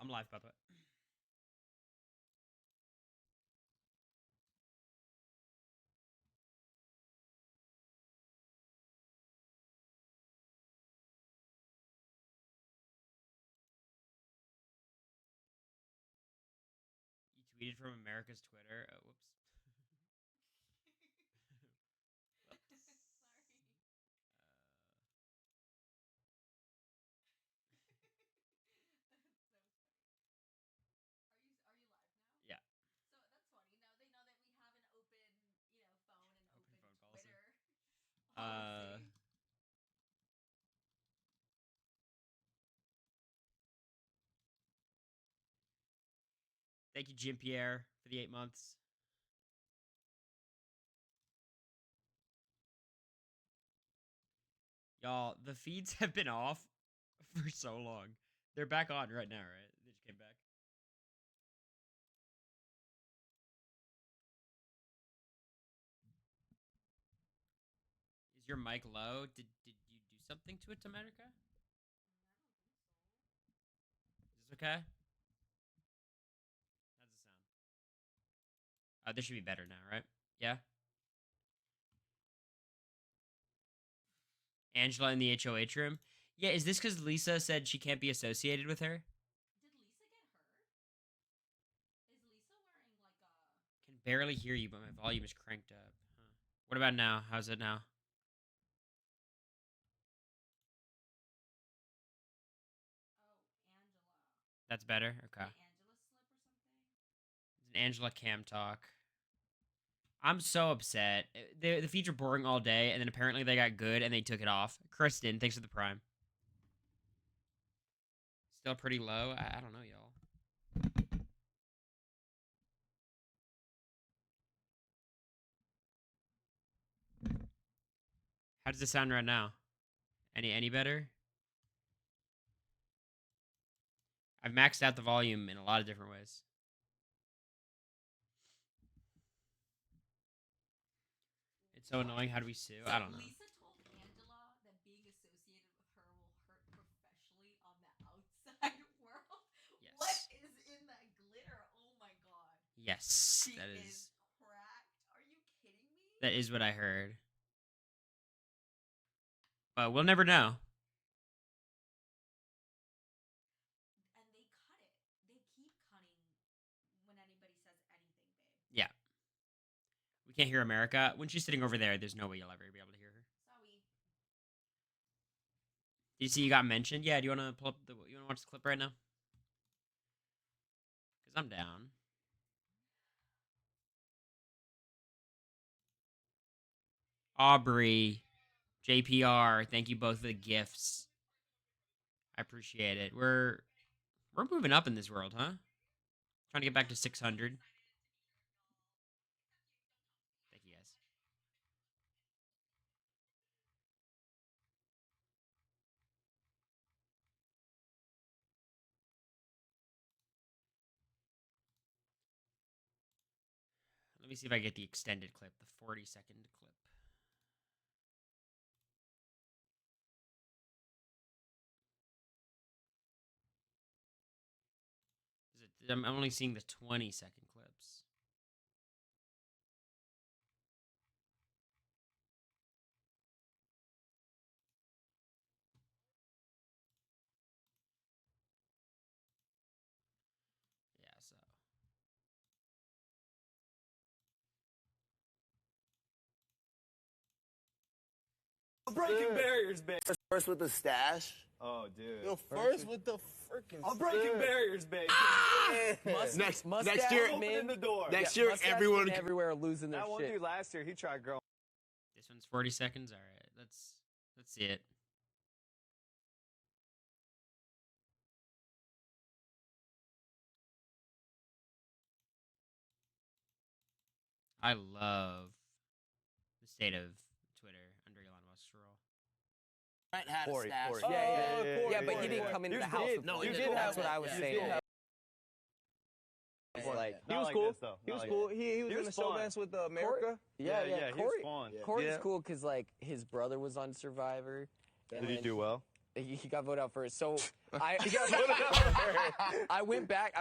I'm live, by the way. You tweeted from America's Twitter. Oh, whoops. Yeah. Open phone policy. Thank you, Jim Pierre, for the 8 months. Y'all, the feeds have been off for so long. They're back on right now, right? They just came back. Is your mic low? Did you do something to it, America? Is this okay? How's it sound? This should be better now, right? Yeah? Angela in the HOH room? Yeah, is this because Lisa said she can't be associated with her? Can barely hear you, but my volume is cranked up. Huh. What about now? How's it now? That's better? Okay. It's an Angela Cam talk. I'm so upset. The feeds were boring all day, and then apparently they got good, and they took it off. Kristen, thanks for the prime. Still pretty low? I don't know, y'all. How does it sound right now? Any better? I've maxed out the volume in a lot of different ways. It's so annoying. How do we sue? I don't know. Lisa told Angela that being associated with her will hurt professionally on the outside world. Yes. What is in that glitter? Oh my god. Yes, She that is cracked. Are you kidding me? That is what I heard. But we'll never know. And they cut it. They keep cutting when anybody says anything, babe. Yeah. We can't hear America. When she's sitting over there, there's no way you'll ever be able to hear her. Sorry. Did you see you got mentioned? Yeah, do you want to pull up the... You want to watch the clip right now? Because I'm down. Aubrey, JPR, thank you both for the gifts. I appreciate it. We're moving up in this world, huh? Trying to get back to 600. Thank you, guys. Let me see if I get the extended clip, the 40-second clip. I'm only seeing the 20-second clips. Yeah, so. I'm breaking barriers, babe. First with the stash. Oh, dude. Yo, first with the freaking. I'm breaking barriers, babe. Next year, opening the door. Next year, everyone everywhere losing their That one shit. dude last year, he tried growing. This one's 40 seconds. All right, let's see it. I love the state of Twitter under Elon Musk's rule. Brent had Corey, a stash. Corey. Yeah, but he didn't come into the house. No, with he one. did That's have what it. I was Yeah, saying. he did Like, he was cool. He was cool. He was in the show fun. dance with America. yeah. He was Corey, fun. Corey's Yeah. cool because like his brother was on Survivor. Did he do well? He got voted out first. So He got voted out first. I went back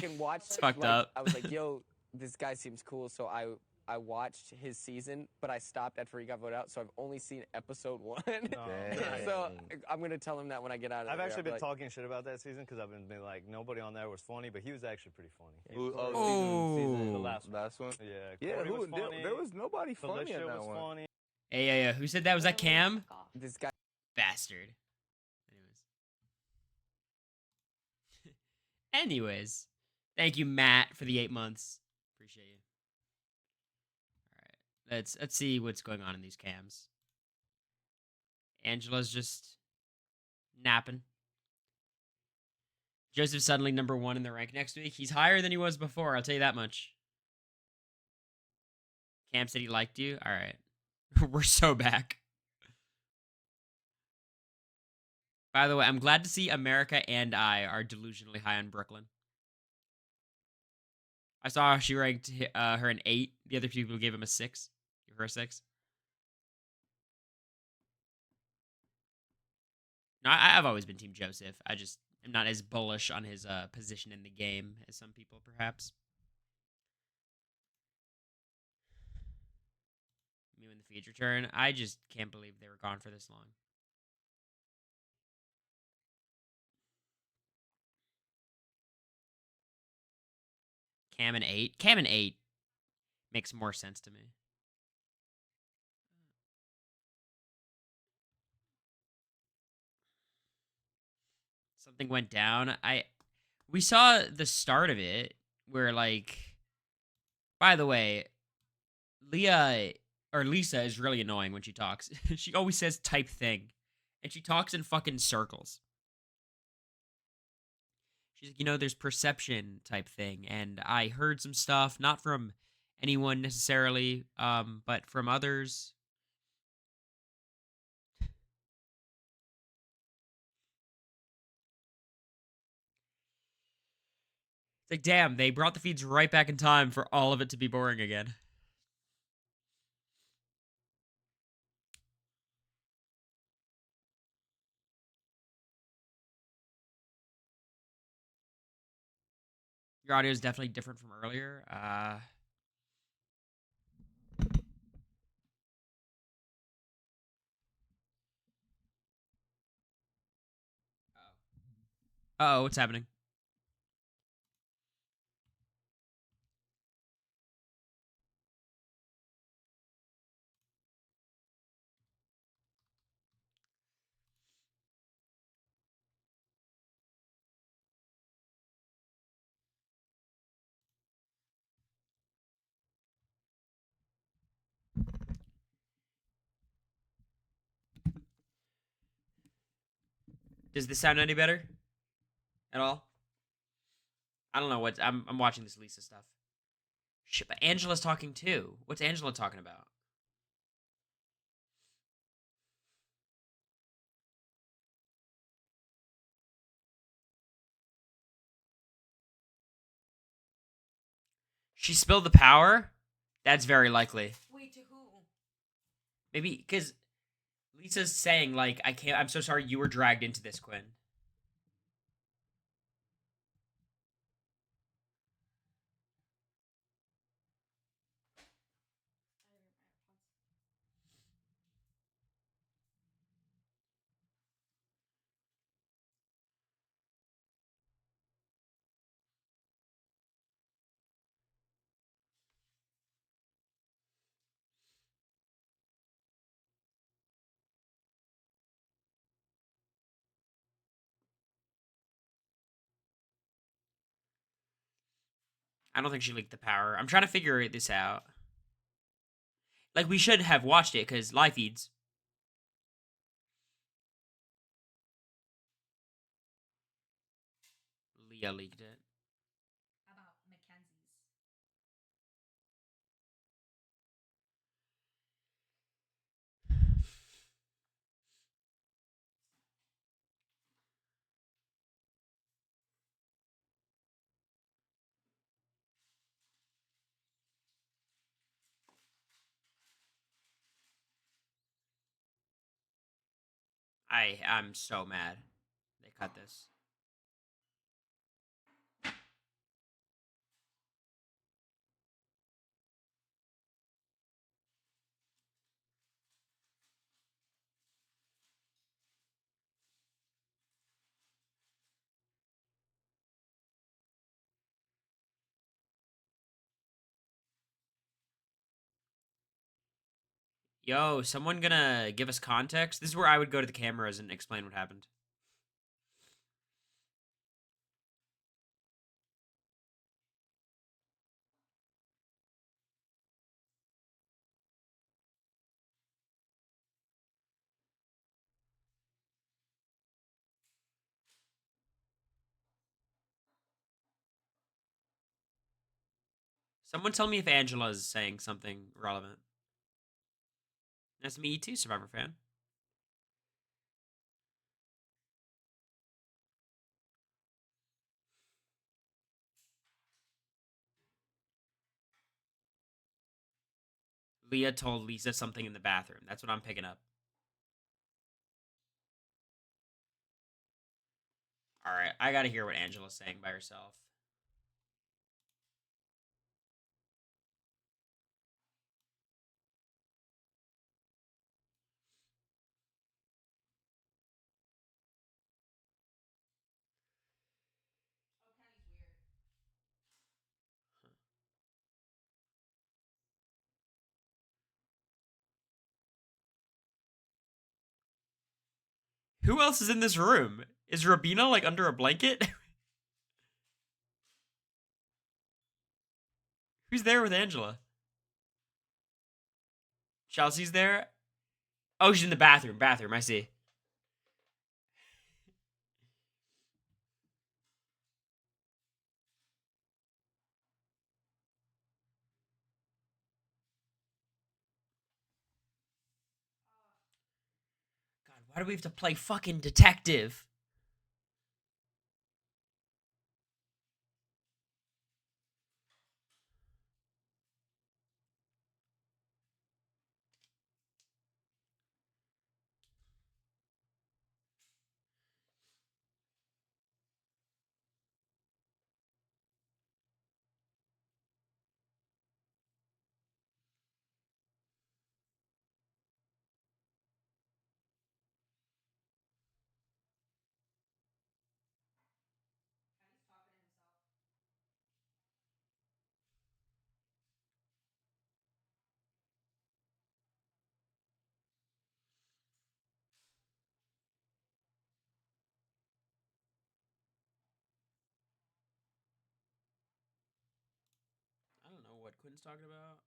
and watched. It's fucked like, up. I was like, yo, this guy seems cool. So I watched his season, but I stopped after he got voted out. So I've only seen episode 1. So I'm gonna tell him that when I get out of I've there. actually I'll be been like, talking shit about that season because I've been like, nobody on there was funny, but he was actually pretty funny. Oh. The last one. Yeah, Cory was funny. there was nobody funny Felicia in that was one. funny. Yeah. Who said that? Was that Cam? Fuck off. This guy. Bastard. Anyways, thank you, Matt, for the 8 months. Appreciate you. All right, let's see what's going on in these cams. Angela's just napping. Joseph suddenly #1 in the rank next week. He's higher than he was before. I'll tell you that much. Cam said he liked you. All right, we're so back. By the way, I'm glad to see America and I are delusionally high on Brooklyn. I saw she ranked her an 8. The other people gave him a 6. Give her a 6. No, I've always been Team Joseph. I just am not as bullish on his position in the game as some people, perhaps. Me when the feeds return. I just can't believe they were gone for this long. Cam and 8. Cam and 8 makes more sense to me. Something went down. We saw the start of it where, like, by the way, Lisa is really annoying when she talks. She always says type thing, and she talks in fucking circles. She's like, there's perception type thing, and I heard some stuff, not from anyone necessarily, but from others. It's like, damn, they brought the feeds right back in time for all of it to be boring again. Your audio is definitely different from earlier. Uh-oh, what's happening? Does this sound any better? At all? I don't know what I'm watching this Lisa stuff. Shit, but Angela's talking too. What's Angela talking about? She spilled the power? That's very likely. Wait, to who? Maybe because Lisa's saying, like, I'm so sorry you were dragged into this, Quinn. I don't think she leaked the power. I'm trying to figure this out. Like, we should have watched it, because live feeds. Leah leaked it. About Mackenzie's. I'm so mad. They cut this. Yo, someone gonna give us context? This is where I would go to the cameras and explain what happened. Someone tell me if Angela's saying something relevant. Nice to meet you too, Survivor fan. Leah told Lisa something in the bathroom. That's what I'm picking up. Alright, I gotta hear what Angela's saying by herself. Oh, Kenny's weird. Who else is in this room? Is Rabina like under a blanket? Who's there with Angela? Chelsea's there? Oh, she's in the bathroom. Bathroom, I see. God, why do we have to play fucking detective? Kenny's talking to himself. I don't know what Quinn's talking about.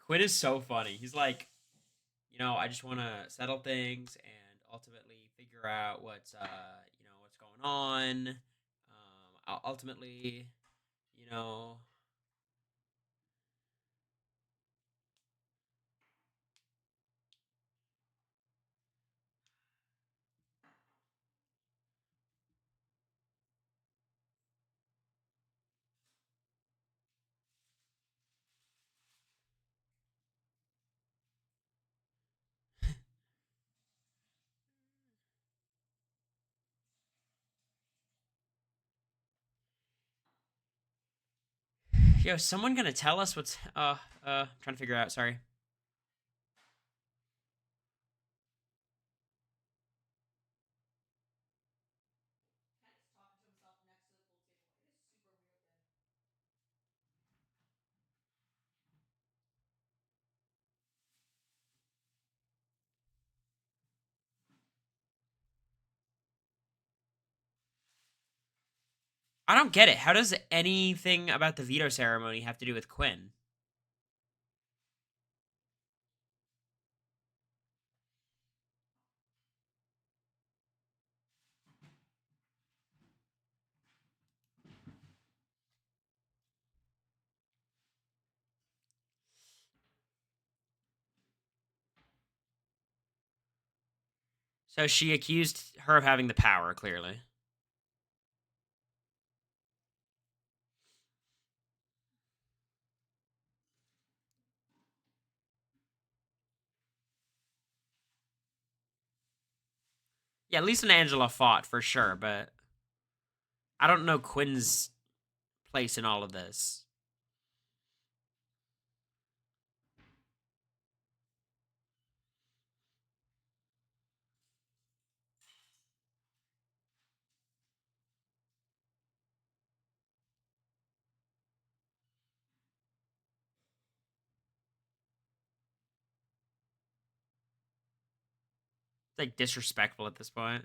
Quinn is so funny. He's like, I just want to settle things and ultimately figure out what's going on. Ultimately, you know, yo, someone gonna tell us what's trying to figure out. Sorry. Kenny's talking to himself next to the pool table. It is super weird then. I don't get it. How does anything about the veto ceremony have to do with Quinn? So she accused her of having the power, clearly. Yeah, Lisa and Angela fought for sure, but I don't know Quinn's place in all of this. It's like disrespectful at this point.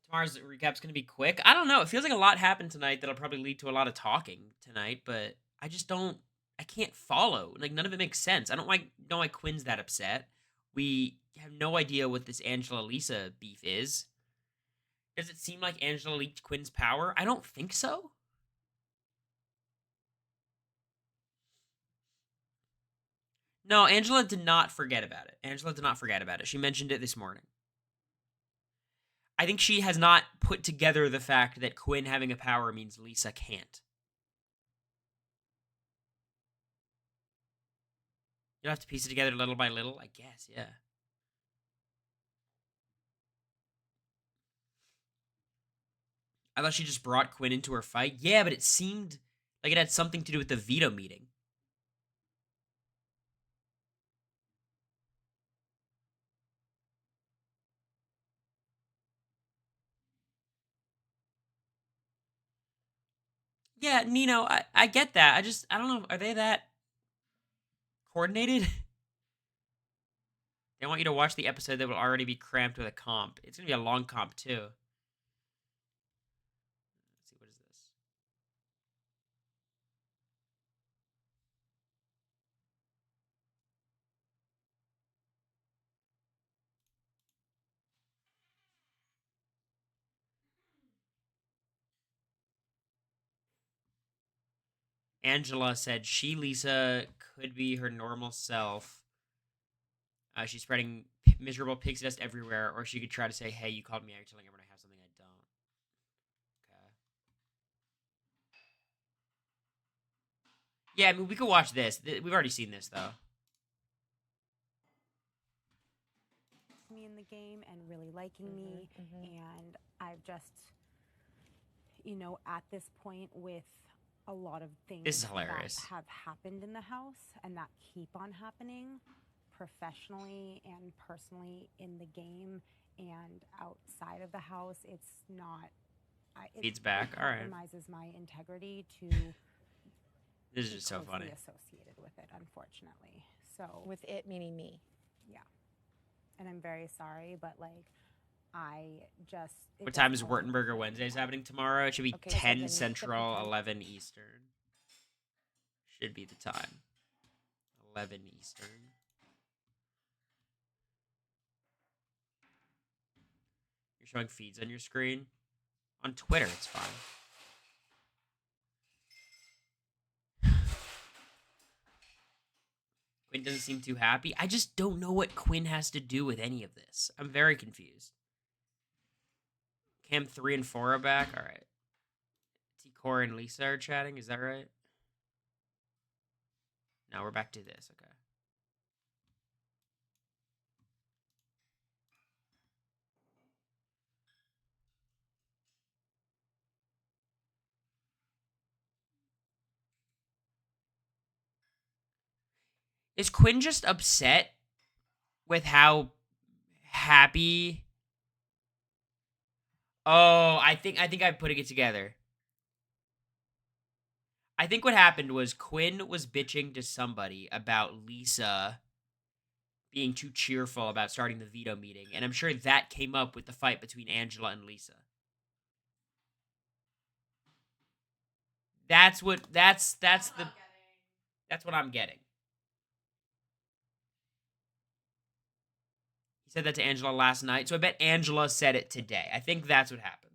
Tomorrow's recap's going to be quick. I don't know. It feels like a lot happened tonight that'll probably lead to a lot of talking tonight, but I just don't. I can't follow. Like, none of it makes sense. I don't know why Quinn's that upset. We have no idea what this Angela Lisa beef is. Does it seem like Angela leaked Quinn's power? I don't think so. No, Angela did not forget about it. Angela did not forget about it. She mentioned it this morning. I think she has not put together the fact that Quinn having a power means Lisa can't. You'll have to piece it together little by little, I guess, yeah. I thought she just brought Quinn into her fight. Yeah, but it seemed like it had something to do with the veto meeting. Yeah, Nino, I get that. I don't know. Are they that coordinated? They want you to watch the episode that will already be cramped with a comp. It's going to be a long comp, too. Let's see, what is this? Angela said Lisa, could be her normal self. She's spreading miserable pixie dust everywhere, or she could try to say, hey, you called me out, telling everyone I have something I don't. Okay. Yeah, I mean, we could watch this. We've already seen this, though. Me in the game and really liking me, and I've just, at this point with a lot of things This is hilarious. that have happened in the house and that keep on happening professionally and personally in the game and outside of the house, it's not. Feeds back. All right. Compromises my integrity to. This is just so funny. Associated with it, unfortunately. So with it meaning me. Yeah. And I'm very sorry, but I just. What time is Wurtenberger Wednesdays happening tomorrow? It should be 10 Central, 11 Eastern. Should be the time. 11 Eastern. You're showing feeds on your screen? On Twitter, it's fine. Quinn doesn't seem too happy. I just don't know what Quinn has to do with any of this. I'm very confused. Cam 3 and 4 are back. All right. Cory and Lisa are chatting. Is that right? No, we're back to this. Okay. Is Quinn just upset with how happy? Oh, I think I'm putting it together. I think what happened was Quinn was bitching to somebody about Lisa being too cheerful about starting the veto meeting, and I'm sure that came up with the fight between Angela and Lisa. That's what I'm getting. He said that to Angela last night, so I bet Angela said it today. I think that's what happened.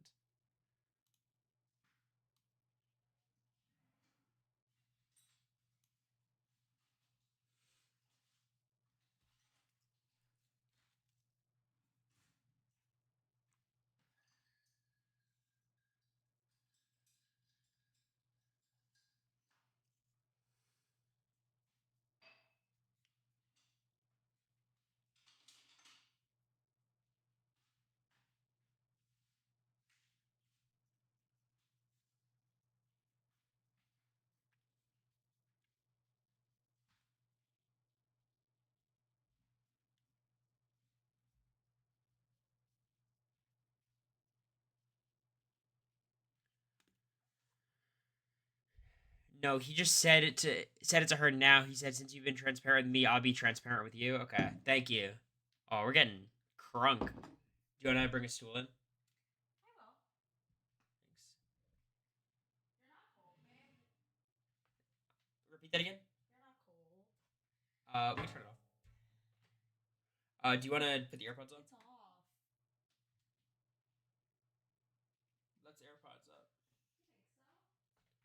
No, he just said it to her now. He said, since you've been transparent with me, I'll be transparent with you. Okay, thank you. Oh, we're getting crunk. Do you want to bring a stool in? I will. Thanks. You're not cold, babe. Repeat that again. You're not cold. We can turn it off. Do you want to put the AirPods on? It's off. Let's AirPods up. You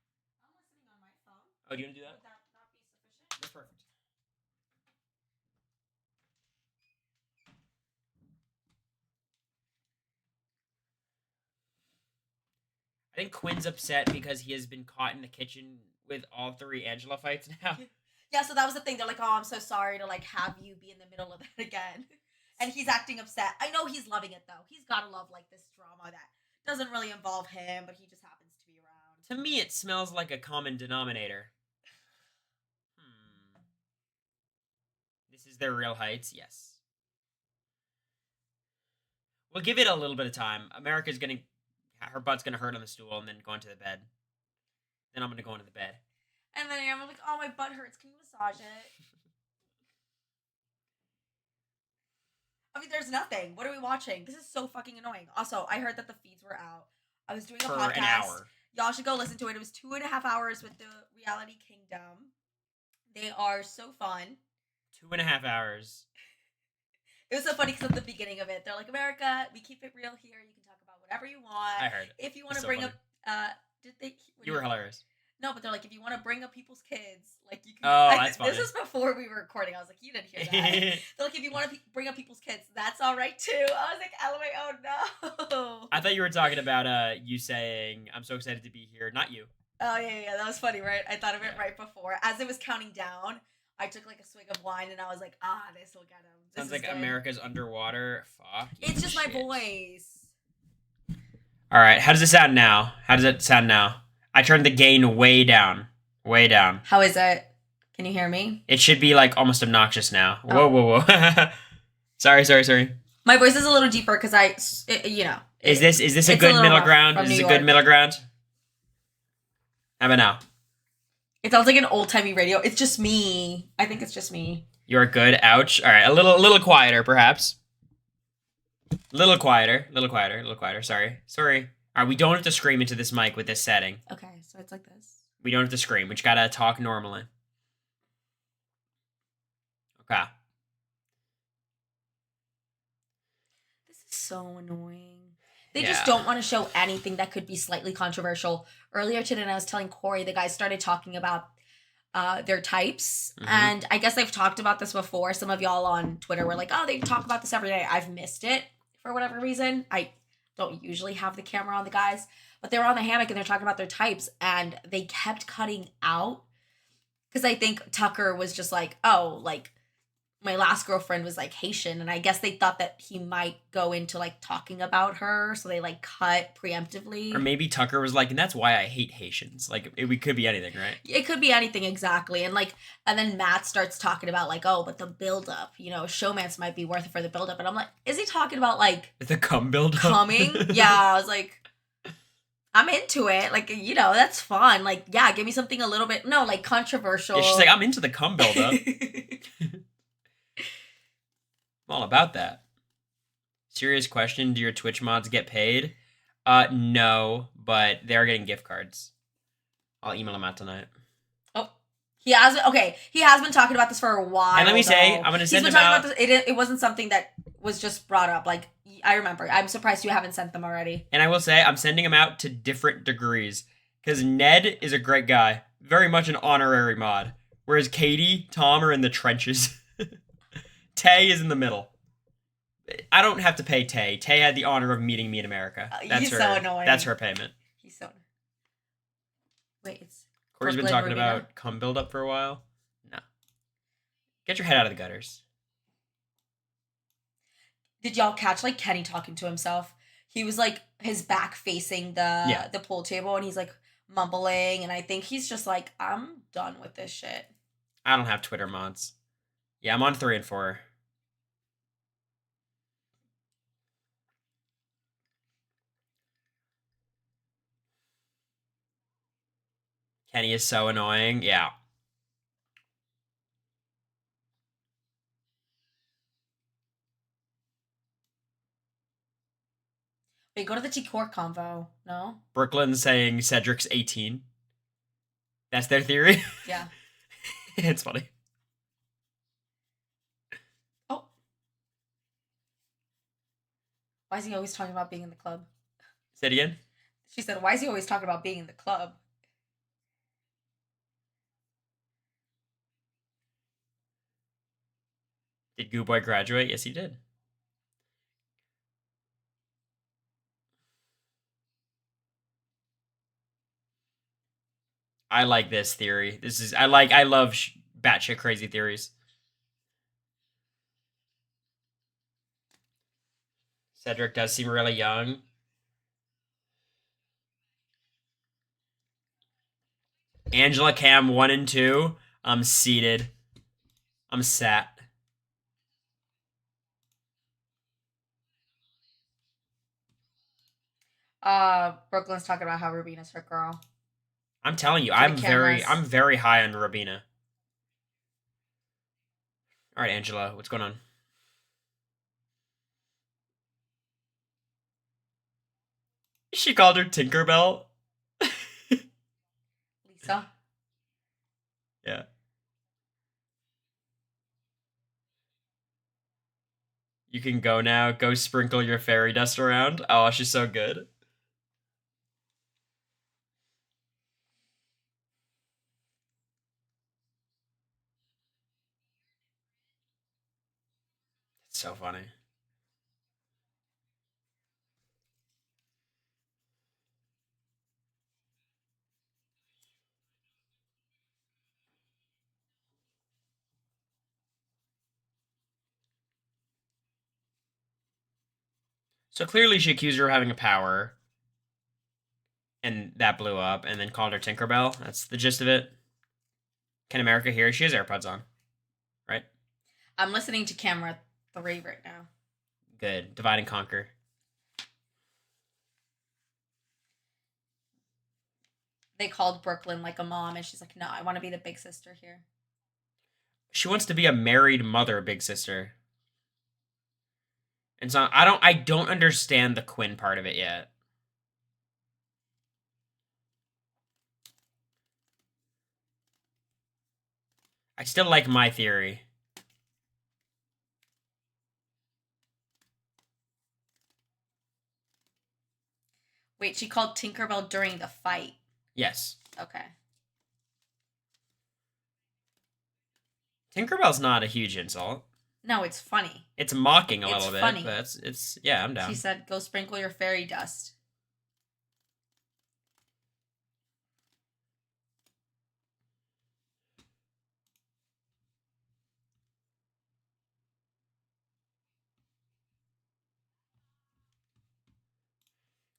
think so? I'm listening on my phone. Oh, do you want to do that? Would that not be sufficient? That's perfect. I think Quinn's upset because he has been caught in the kitchen with all 3 Angela fights now. Yeah, so that was the thing. They're like, "Oh, I'm so sorry to like have you be in the middle of that again," and he's acting upset. I know he's loving it though. He's gotta love like this drama that doesn't really involve him, but he just happens to be around. To me, it smells like a common denominator. This is their real heights? Yes. We'll give it a little bit of time. America's gonna... Her butt's gonna hurt on the stool and then go into the bed. Then I'm gonna go into the bed. And then I'm like, "Oh, my butt hurts. Can you massage it?" I mean, there's nothing. What are we watching? This is so fucking annoying. Also, I heard that the feeds were out. I was doing a For podcast. an hour. Y'all should go listen to it. It was 2.5 hours with the Reality Kingdom. They are so fun. 2.5 hours. It was so funny because at the beginning of it, they're like, "America, we keep it real here. You can talk about whatever you want. I heard it. If you want It's to so bring funny. up, did they? You were hilarious. No, but they're like, if you want to bring up people's kids, like you can. Oh, that's funny. This was before we were recording. I was like, you didn't hear that. They're like, if you want to bring up people's kids, that's all right too. I was like, oh no. I thought you were talking about you saying, I'm so excited to be here. Not you. Oh yeah, that was funny, right? I thought of it right before. As it was counting down, I took like a swig of wine and I was like, this will get him. This Sounds is like good. America's underwater. Fuck. It's just my shit. voice. All right. How does it sound now? How does it sound now? I turned the gain way down. Way down. How is it? Can you hear me? It should be like almost obnoxious now. Oh. Whoa. Sorry. My voice is a little deeper because Is this a it's a good little middle rough ground? from Is New this a good York. middle ground? How about now? It sounds like an old timey radio. It's just me. I think it's just me. You're good. Ouch. All right. A little quieter, perhaps. Little quieter. Sorry. All right. We don't have to scream into this mic with this setting. Okay, so it's like this. We don't have to scream. We just gotta talk normally. Okay. This is so annoying. They just Yeah. don't want to show anything that could be slightly controversial. Earlier today, I was telling Cory, the guys started talking about their types. Mhm. And I guess they've talked about this before. Some of y'all on Twitter were like, oh, they talk about this every day. I've missed it for whatever reason. I don't usually have the camera on the guys. But they were on the hammock and they're talking about their types. And they kept cutting out. Because I think Tucker was just like, oh, like, my last girlfriend was like Haitian, and I guess they thought that he might go into like talking about her, so they like cut preemptively. Or maybe Tucker was like, and that's why I hate Haitians. Like, it could be anything, right? It could be anything, exactly. And then Matt starts talking about like, oh, but the buildup, showmance might be worth it for the buildup. And I'm like, is he talking about like The cum build coming? Yeah, I was like, I'm into it. Like, that's fun. Like, yeah, give me something a little bit, no, like controversial. Yeah, she's like, I'm into the cum build up. I'm all about that. Serious question, do your Twitch mods get paid? No, but they're getting gift cards. I'll email them out tonight. Oh, he has been talking about this for a while. And let me say, though. I'm gonna send He's them been out. talking about this. It wasn't something that was just brought up. Like, I remember. I'm surprised you haven't sent them already. And I will say, I'm sending them out to different degrees. Because Ned is a great guy. Very much an honorary mod. Whereas Katie, Tom are in the trenches. Tay is in the middle. I don't have to pay Tay. Tay had the honor of meeting me in America. That's He's her, so annoying. That's her payment. He's so... Wait, it's... Corey's been Brooklyn talking Rubina. about cum buildup for a while. No. Get your head out of the gutters. Did y'all catch, like, Kenny talking to himself? He was, like, his back facing the pool table, and he's, like, mumbling, and I think he's just like, I'm done with this shit. I don't have Twitter mods. Yeah, I'm on 3 and 4. Kenny is so annoying. Yeah. Wait, go to the T-Court convo. No? Brooklyn saying Cedric's 18. That's their theory? Yeah. It's funny. Oh. Why is he always talking about being in the club? Say it again? She said, why is he always talking about being in the club? Did Goo Boy graduate? Yes, he did. I like this theory. I love batshit crazy theories. Cedric does seem really young. Angela Cam 1 and 2. I'm seated. I'm sat. Brooklyn's talking about how Rubina's her girl. I'm telling you, To the cameras. I'm very high on Rubina. All right, Angela, what's going on? She called her Tinkerbell. Lisa. Yeah. You can go now. Go sprinkle your fairy dust around. Oh, she's so good. It's so funny. So clearly she accused her of having a power. And that blew up, and then called her Tinkerbell. That's the gist of it. Can America hear? She has AirPods on. Right? I'm listening to camera 3 right now. Good. Divide and conquer. They called Brooklyn like a mom, and she's like, no, I want to be the big sister here. She wants to be a married mother, big sister. And so I don't understand the Quinn part of it yet. I still like my theory. Wait, she called Tinkerbell during the fight. Yes. Okay. Tinkerbell's not a huge insult. No, it's funny. It's mocking a It's little bit, funny. but it's yeah, I'm down. She said, go sprinkle your fairy dust.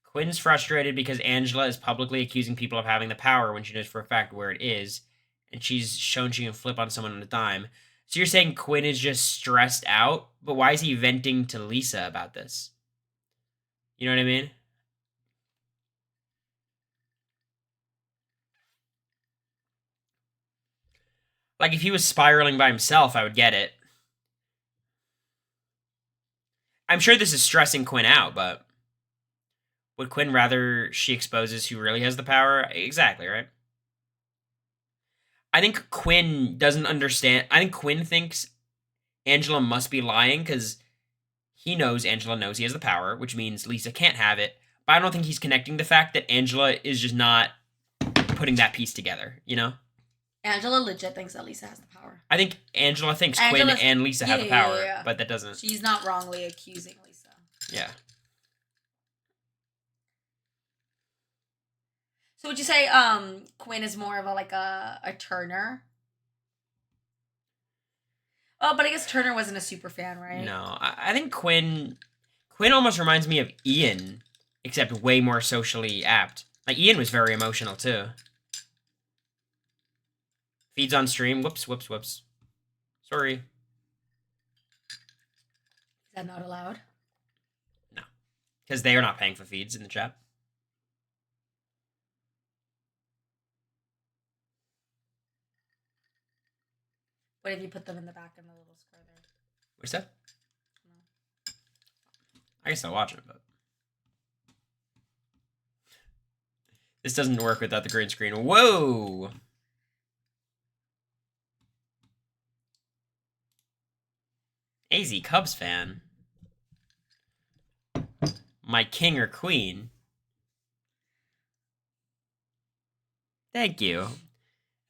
Quinn's frustrated because Angela is publicly accusing people of having the power when she knows for a fact where it is, and she's shown she can flip on someone on a dime. So you're saying Quinn is just stressed out, but why is he venting to Lisa about this? You know what I mean? Like, if he was spiraling by himself, I would get it. I'm sure this is stressing Quinn out, but would Quinn rather she exposes who really has the power? Exactly, right? I think Quinn doesn't understand. I think Quinn thinks Angela must be lying because he knows Angela knows he has the power, which means Lisa can't have it. But I don't think he's connecting the fact that Angela is just not putting that piece together, you know? Angela legit thinks that Lisa has the power. I think Angela thinks Angela's- Quinn and Lisa have the yeah, power, yeah. but that doesn't. She's not wrongly accusing Lisa. Yeah. So would you say Quinn is more of a Turner? Oh, but I guess Turner wasn't a super fan, right? No, I think Quinn almost reminds me of Ian, except way more socially apt. Like, Ian was very emotional, too. Feeds on stream. Whoops. Sorry. Is that not allowed? No. Because they are not paying for feeds in the chat. What if you put them in the back in the little square there? What's that? I guess I'll watch it, but this doesn't work without the green screen. Whoa! AZ Cubs fan. My king or queen. Thank you.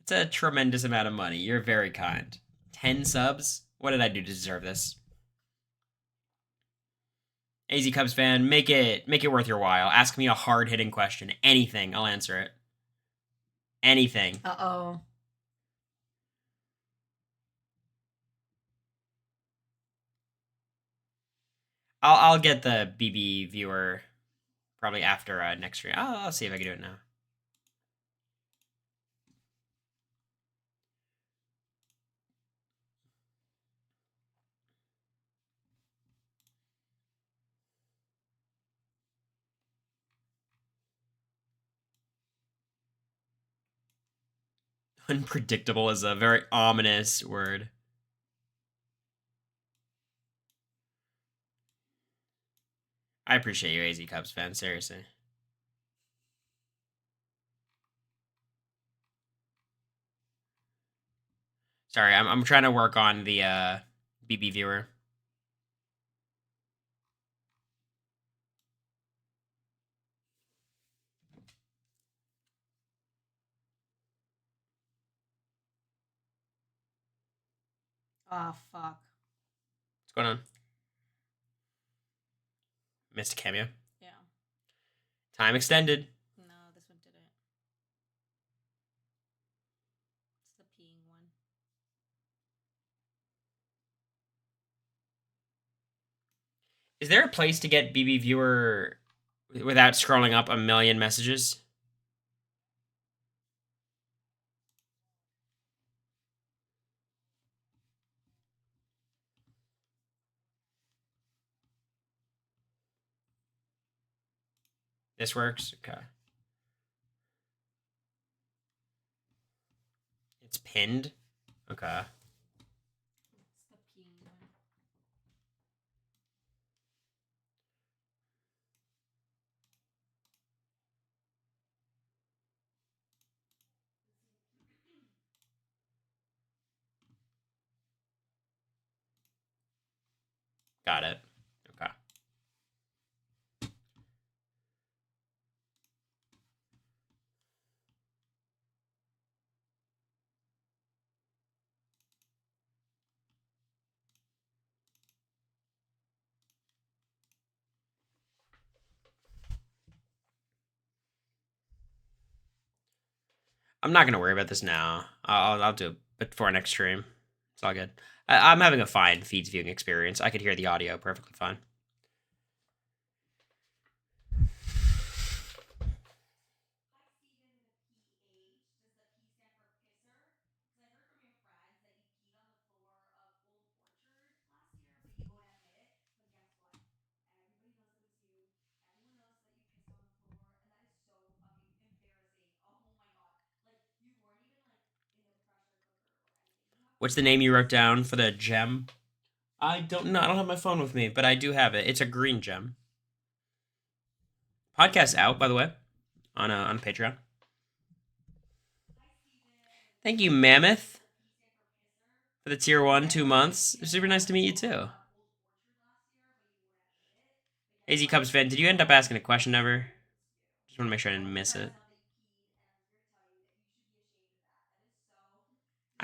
It's a tremendous amount of money. You're very kind. 10 subs? What did I do to deserve this? AZ Cubs fan, make it worth your while. Ask me a hard-hitting question. Anything, I'll answer it. Anything. Uh-oh. I'll get the BB viewer probably after next stream. I'll see if I can do it now. Unpredictable is a very ominous word. I appreciate you, AZ Cubs fan, seriously. Sorry, I'm trying to work on the BB viewer. Oh, fuck. What's going on? Missed a cameo. Yeah. Time extended. No, this one didn't. It's the peeing one. Is there a place to get BB viewer without scrolling up a million messages? This works? Okay. It's pinned? Okay. It's the peeing one. Got it. Okay. I'm not gonna worry about this now. I'll do it before next stream. It's all good. I'm having a fine feeds viewing experience. I could hear the audio perfectly fine. What's the name you wrote down for the gem? I don't know. I don't have my phone with me, but I do have it. It's a green gem. Podcast out, by the way, on Patreon. Thank you, Mammoth, for the tier 1 2 months. It's super nice to meet you too. AZ Cubs fan, did you end up asking a question ever? Just want to make sure I didn't miss it.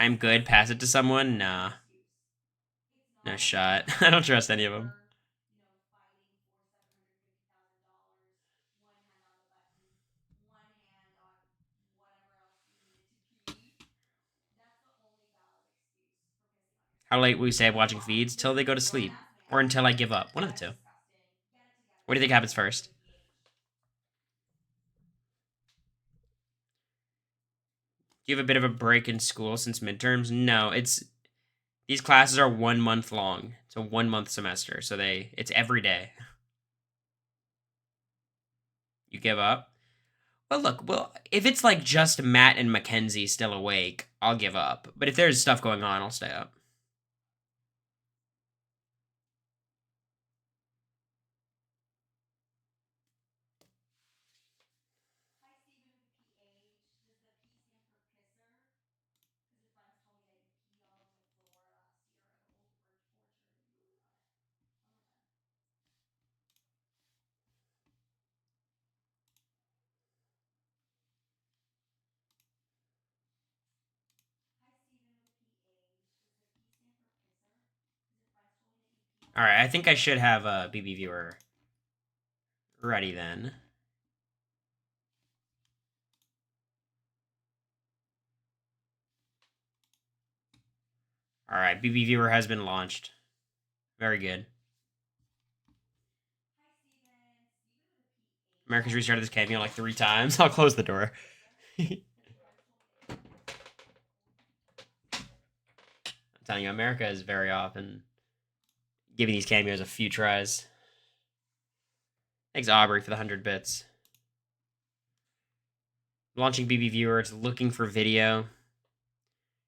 I'm good. Pass it to someone? Nah. No shot. I don't trust any of them. How late will you stay up watching feeds? Till they go to sleep. Or until I give up. One of the two. What do you think happens first? Do you have a bit of a break in school since midterms? No, these classes are 1 month long. It's a 1 month semester, so it's every day. You give up? Well, look, if it's like just Matt and Mackenzie still awake, I'll give up. But if there's stuff going on, I'll stay up. All right, I think I should have a BB viewer ready then. All right, BB viewer has been launched. Very good. America's restarted this cameo like 3 times. I'll close the door. I'm telling you, America is very often giving these cameos a few tries. Thanks, Aubrey, for the 100 bits. Launching BB viewer. It's looking for video.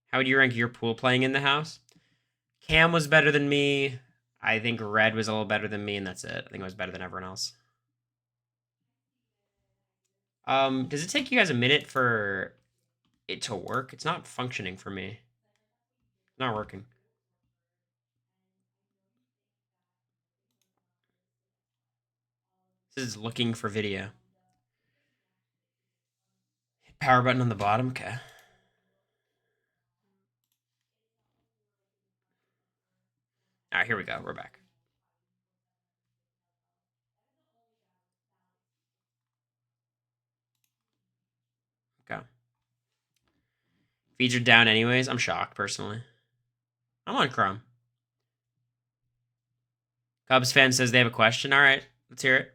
How would you rank your pool playing in the house? Cam was better than me. I think Red was a little better than me, and that's it. I think I was better than everyone else. Does it take you guys a minute for it to work? It's not functioning for me. It's not working. This is looking for video. Power button on the bottom. Okay. All right, here we go. We're back. Okay. Feeds are down anyways. I'm shocked, personally. I'm on Chrome. Cubs fan says they have a question. All right, let's hear it.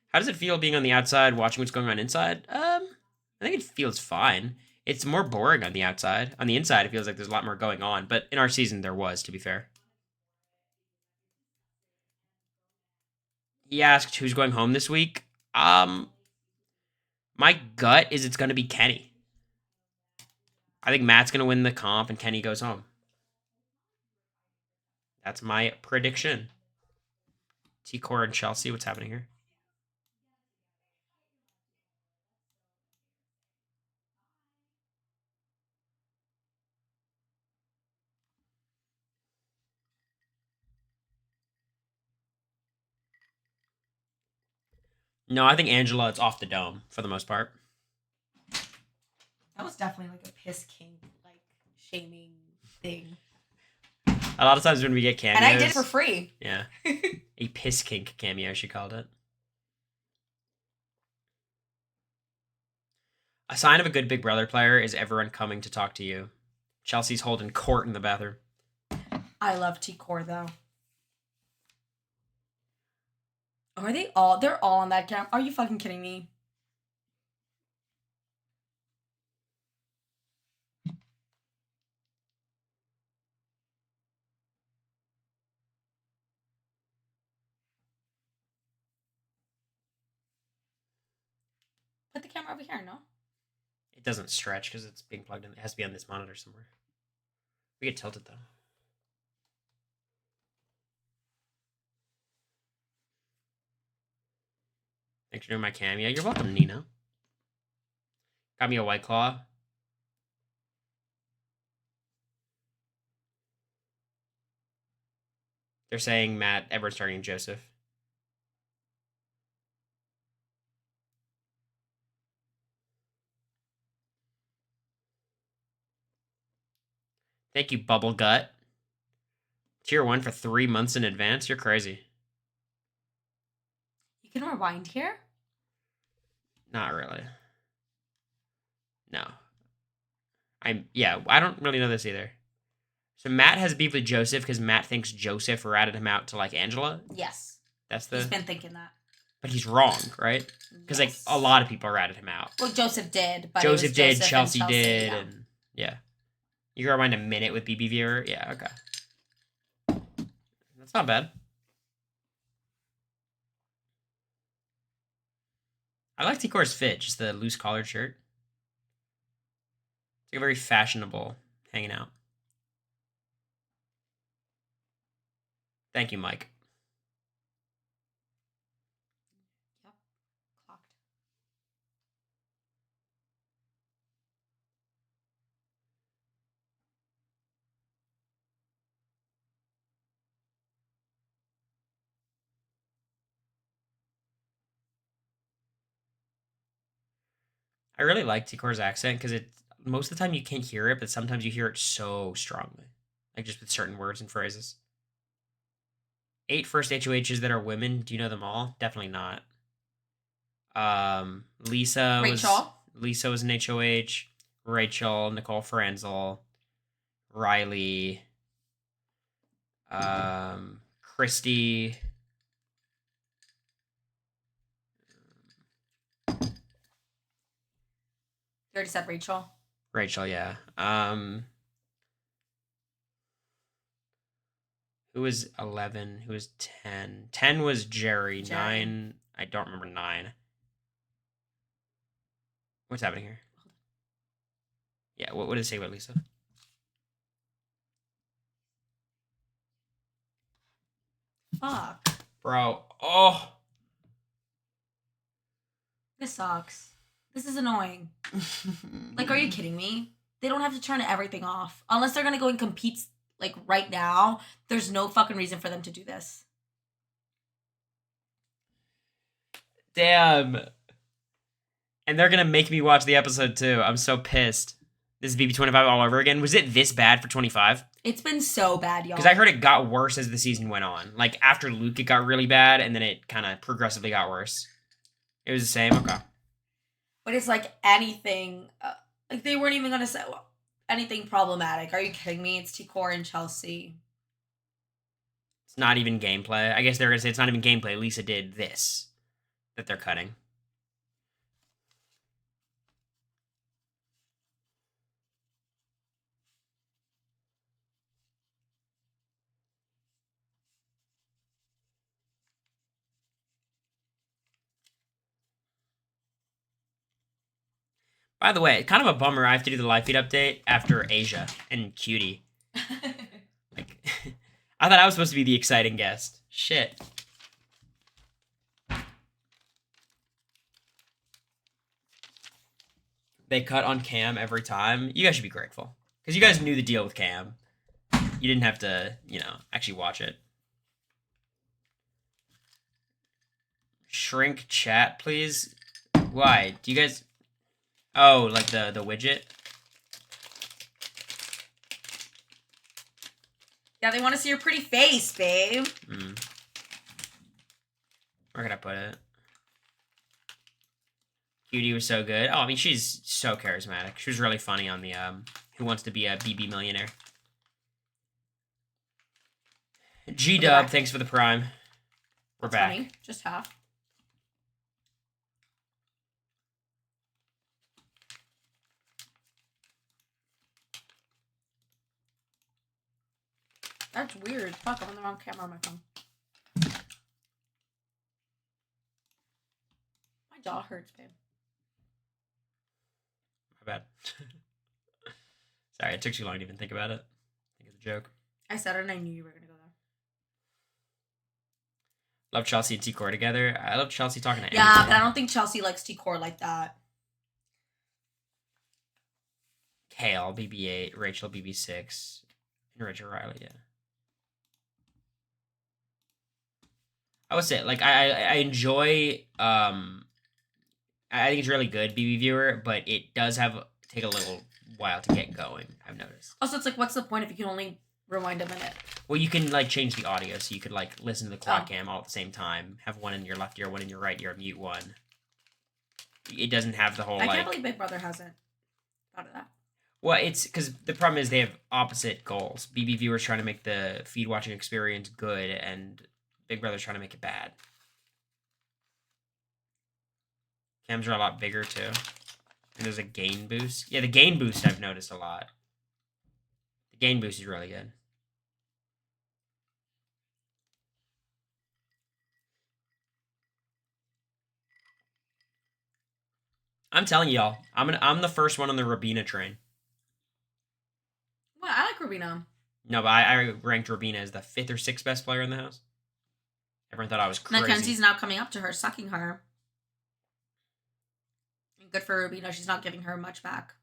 How does it feel being on the outside, watching what's going on inside? I think it feels fine. It's more boring on the outside. On the inside, it feels like there's a lot more going on. But in our season, there was, to be fair. He asked who's going home this week. My gut is it's going to be Kenny. I think Matt's going to win the comp and Kenny goes home. That's my prediction. T-Core and Chelsea, what's happening here? No, I think Angela, it's off the dome for the most part. That was definitely like a piss kink, like shaming thing. A lot of times when we get cameos. And I did it for free. Yeah. A piss kink cameo, she called it. A sign of a good Big Brother player is everyone coming to talk to you. Chelsea's holding court in the bathroom. I love T-Core, though. Are they all? They're all on that camera. Are you fucking kidding me? Put the camera over here, no? It doesn't stretch because it's being plugged in. It has to be on this monitor somewhere. We get tilted, though. Thanks for doing my cameo. You're welcome, Nina. Got me a White Claw. They're saying Matt, everyone's targeting Joseph. Thank you, Bubble Gut. Tier 1 for 3 months in advance? You're crazy. You can rewind here? Not really. No. I don't really know this either. So Matt has beef with Joseph because Matt thinks Joseph ratted him out to like Angela. Yes. That's the. He's been thinking that. But he's wrong, right? Because like a lot of people ratted him out. Well, Joseph did, but Joseph did, Chelsea and did, yeah. and yeah. You can rewind a minute with BB viewer. Yeah, okay. That's not bad. I like T-Core's fit, just the loose collared shirt. It's like a very fashionable hanging out. Thank you, Mike. Yep. Clocked. I really like T-Core's accent because it most of the time you can't hear it, but sometimes you hear it so strongly, like just with certain words and phrases. 8 first HOHs that are women. Do you know them all? Definitely not. Lisa Rachel. was an HOH. Rachel, Nicole Franzel, Riley, Christy. You already said Rachel. Rachel, yeah. Who was 11? Who was 10? 10 was Jerry. Jerry. 9, I don't remember 9. What's happening here? Yeah, what did it say about Lisa? Fuck. Bro, oh. This sucks. This is annoying. Like, are you kidding me? They don't have to turn everything off. Unless they're gonna go and compete, like, right now. There's no fucking reason for them to do this. Damn. And they're gonna make me watch the episode too. I'm so pissed. This is BB25 all over again. Was it this bad for 25? It's been so bad, y'all. Because I heard it got worse as the season went on. Like, after Luke, it got really bad, and then it kind of progressively got worse. It was the same? Okay. But it's like anything. Like, they weren't even gonna say anything problematic. Are you kidding me? It's T-Core and Chelsea. It's not even gameplay. I guess they're gonna say it's not even gameplay. Lisa did this that they're cutting. By the way, kind of a bummer. I have to do the live feed update after Asia and Cutie. Like, I thought I was supposed to be the exciting guest. Shit. They cut on Cam every time. You guys should be grateful. Because you guys knew the deal with Cam. You didn't have to, actually watch it. Shrink chat, please. Why? Do you guys... Oh, like the widget? Yeah, they want to see your pretty face, babe. Where can I put it? Cutie was so good. Oh, I mean, she's so charismatic. She was really funny on the Who Wants to Be a BB Millionaire. G-Dub, thanks for the prime. We're That's back. funny. Just half. That's weird. Fuck, I'm on the wrong camera on my phone. My jaw hurts, babe. My bad. Sorry, it took too long to even think about it. Think of the joke. I said it and I knew you were gonna go there. Love Chelsea and T-Core together. I love Chelsea talking to Yeah, anyone. but I don't think Chelsea likes T-Core like that. Kale, BB8, Rachel, BB6, and Rachel Riley, yeah. I would say, like, I enjoy, I think it's really good, BB Viewer, but it does take a little while to get going, I've noticed. Also, it's like, what's the point if you can only rewind a minute? Well, you can, like, change the audio, so you could, like, listen to the quad cam all at the same time, have one in your left ear, one in your right ear, mute one. It doesn't have the whole, I can't believe Big Brother hasn't thought of that. Well, it's because the problem is they have opposite goals. BB Viewer's trying to make the feed watching experience good, and Big Brother's trying to make it bad. Cams are a lot bigger, too. And there's a gain boost. Yeah, the gain boost I've noticed a lot. The gain boost is really good. I'm telling y'all, I'm the first one on the Rubina train. Well, I like Rubina. No, but I ranked Rubina as the 5th or 6th best player in the house. Everyone thought I was crazy. Mackenzie's now coming up to her, sucking her. And good for Rubina. She's not giving her much back.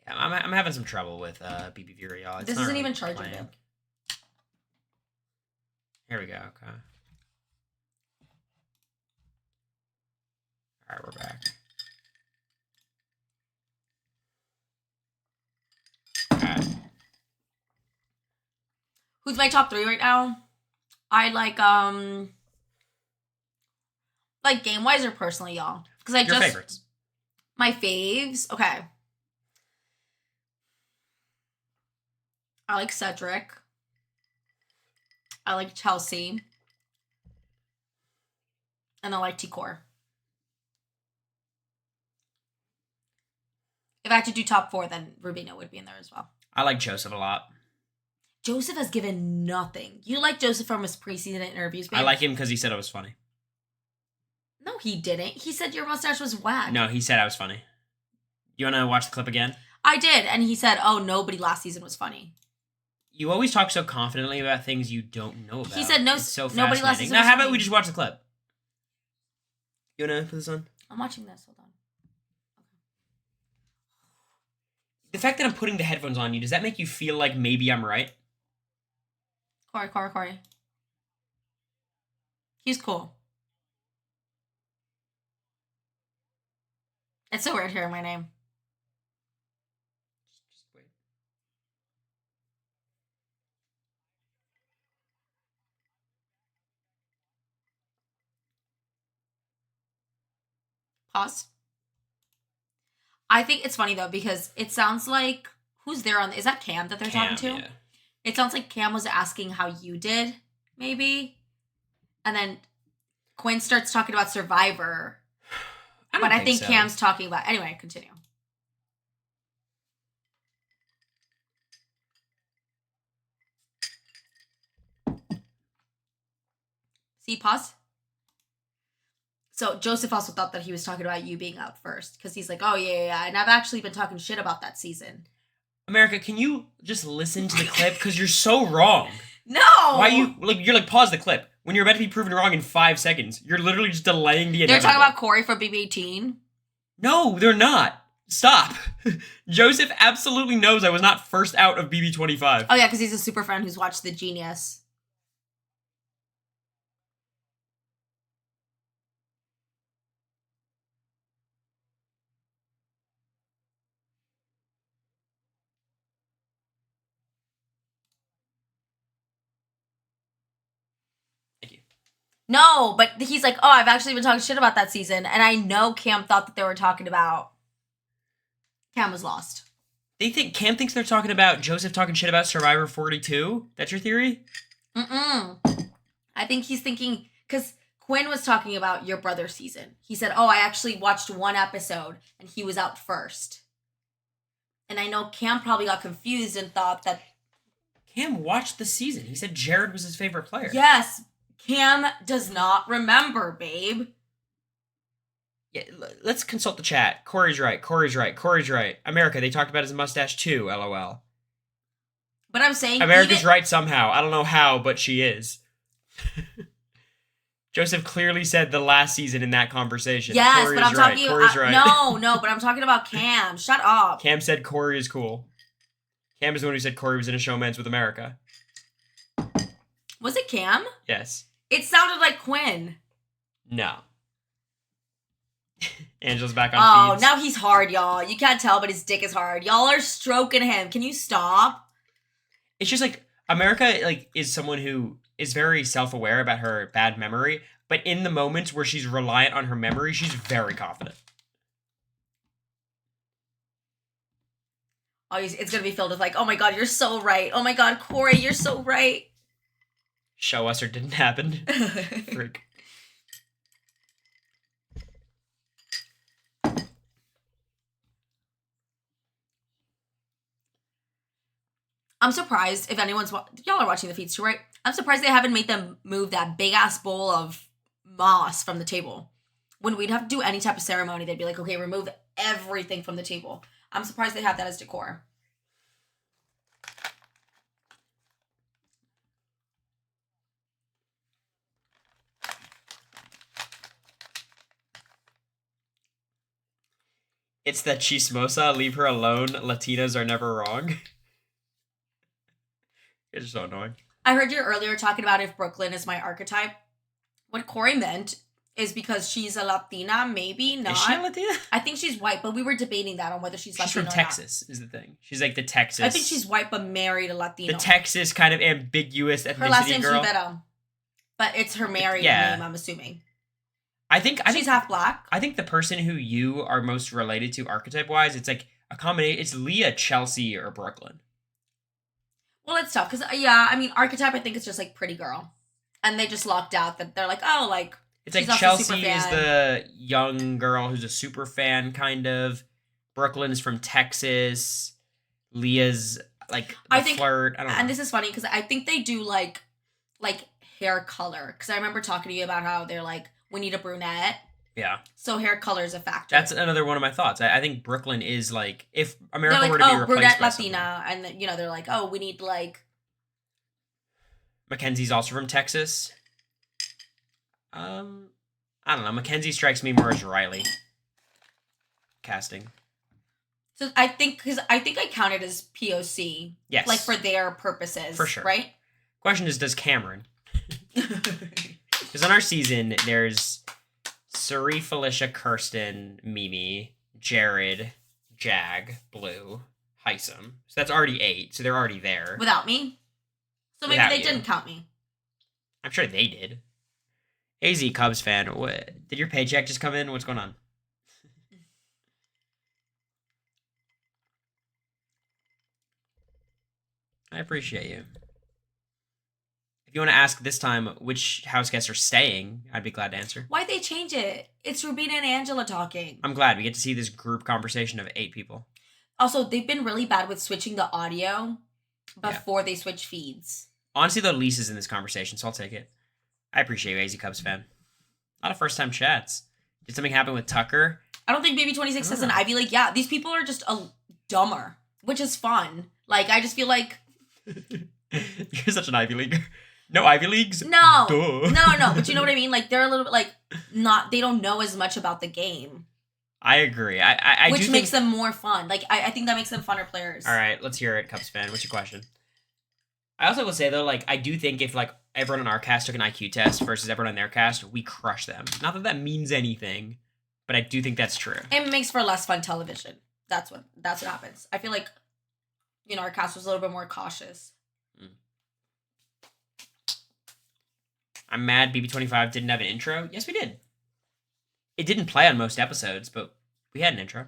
Yeah, I'm having some trouble with BBV, y'all. This isn't even charging babe. Here we go. Okay. All right, we're back. Okay. Who's my top 3 right now? I like game wise or personally, y'all. Because Your favorites. My faves. Okay. I like Cedric. I like Chelsea. And I like T-Core. If I had to do top 4, then Rubina would be in there as well. I like Joseph a lot. Joseph has given nothing. You like Joseph from his preseason interviews, babe? I like him because he said I was funny. No, he didn't. He said your mustache was whack. No, he said I was funny. You want to watch the clip again? I did, and he said, "Oh, nobody last season was funny." You always talk so confidently about things you don't know about. He said, "No, it's so nobody last fascinating." season Now, was how about funny. we just watch the clip? You want to put this on? I'm watching this. Hold on. The fact that I'm putting the headphones on you, does that make you feel like maybe I'm right? Cory. He's cool. It's so weird hearing my name. Just wait. Pause. I think it's funny though because it sounds like who's there on? Is that Cam that they're talking to? Yeah. It sounds like Cam was asking how you did, maybe, and then Quinn starts talking about Survivor. But I think so. Cam's talking about. Anyway, continue. See, pause. So Joseph also thought that he was talking about you being out first because he's like, "Oh yeah," and I've actually been talking shit about that season. America, can you just listen to the clip? Because you're so wrong. No. Why you're like pause the clip when you're about to be proven wrong in 5 seconds? You're literally just delaying the inevitable. They're talking about Cory from BB18. No, they're not. Stop. Joseph absolutely knows I was not first out of BB25. Oh yeah, because he's a super friend who's watched The Genius. Thank you. No, but he's like, "Oh, I've actually been talking shit about that season," and I know Cam thought that they were talking about. Cam was lost. Cam thinks they're talking about Joseph talking shit about Survivor 42? That's your theory? I think he's thinking because Quinn was talking about your brother's season. He said, "Oh, I actually watched one episode and he was out first." And I know Cam probably got confused and thought that Cam watched the season. He said Jared was his favorite player. yes, Cam does not remember, babe. Yeah, let's consult the chat. Cory's right. America, they talked about his mustache too, LOL. But I'm saying America's right somehow. I don't know how, but she is. Joseph clearly said the last season in that conversation. Yes, Cory but is I'm right. talking Cory's right. No, but I'm talking about Cam. Shut up. Cam said Cory is cool. Cam is the one who said Cory was in a showman's with America. Was it Cam? Yes. It sounded like Quinn. No. Angela's back on Oh, feeds. now he's hard, y'all. You can't tell, but his dick is hard. Y'all are stroking him. Can you stop? It's just like America is someone who is very self-aware about her bad memory, but in the moments where she's reliant on her memory, she's very confident. Oh, it's gonna be filled with like, "Oh my god, you're so right. Oh my god, Cory, you're so right." Show us or didn't happen. Freak. I'm surprised if y'all are watching the feeds too, right? I'm surprised they haven't made them move that big ass bowl of moss from the table. When we'd have to do any type of ceremony, they'd be like, okay, remove everything from the table. I'm surprised they have that as decor. It's that chismosa, leave her alone. Latinas are never wrong. It's so annoying. I heard you earlier talking about if Brooklyn is my archetype. What Cory meant is because she's a Latina, maybe not. Is she a Latina? I think she's white, but we were debating that on whether she's Latina from or Texas, is the thing. She's like the Texas. not. I think she's white, but married a Latino. The Texas kind of ambiguous ethnicity her last name's girl. Rivera, but it's her married name, I'm assuming. I think she's half black. I think the person who you are most related to archetype-wise, it's like a combination. It's Leah, Chelsea, or Brooklyn. Well, it's tough because I mean, archetype. I think it's just like pretty girl, and they just locked out that they're like, oh, like it's like Chelsea is the young girl who's a super fan, kind of. Brooklyn is from Texas. Leah's like the flirt. I don't know. And this is funny because I think they do like hair color because I remember talking to you about how they're like, we need a brunette. Yeah. So hair color is a factor. That's another one of my thoughts. I think Brooklyn is like, if America like, were to be replaced brunette by Latina, someone. and they're like, oh, we need like. Mackenzie's also from Texas. I don't know. Mackenzie strikes me more as Riley. Casting. So I think I count it as POC. Yes. Like for their purposes. For sure. Right? Question is, does Cameron? Because on our season, there's Suri, Felicia, Kirsten, Mimi, Jared, Jag, Blue, Heisem. So that's already 8. So they're already there. Without me? So maybe they didn't count me. I'm sure they did. AZ Cubs fan, did your paycheck just come in? What's going on? I appreciate you. If you want to ask this time which house guests are staying, I'd be glad to answer. Why'd they change it? It's Rubina and Angela talking. I'm glad we get to see this group conversation of 8 people. Also, they've been really bad with switching the audio before they switch feeds. Honestly, though, Lisa's in this conversation, so I'll take it. I appreciate you, AZ Cubs fan. A lot of first-time chats. Did something happen with Tucker? I don't think Baby 26 has an Ivy League. Yeah, these people are just dumber, which is fun. Like, I just feel like... You're such an Ivy Leaguer. No Ivy Leagues? No. Duh. No. But you know what I mean? Like, they're a little bit, like, they don't know as much about the game. I agree. Which makes them more fun. Like, I think that makes them funner players. All right, let's hear it, Cubs fan. What's your question? I also will say, though, like, I do think if, like, everyone on our cast took an IQ test versus everyone on their cast, we crush them. Not that that means anything, but I do think that's true. It makes for less fun television. That's what happens. I feel like, our cast was a little bit more cautious. I'm mad BB25 didn't have an intro. Yes, we did. It didn't play on most episodes, but we had an intro.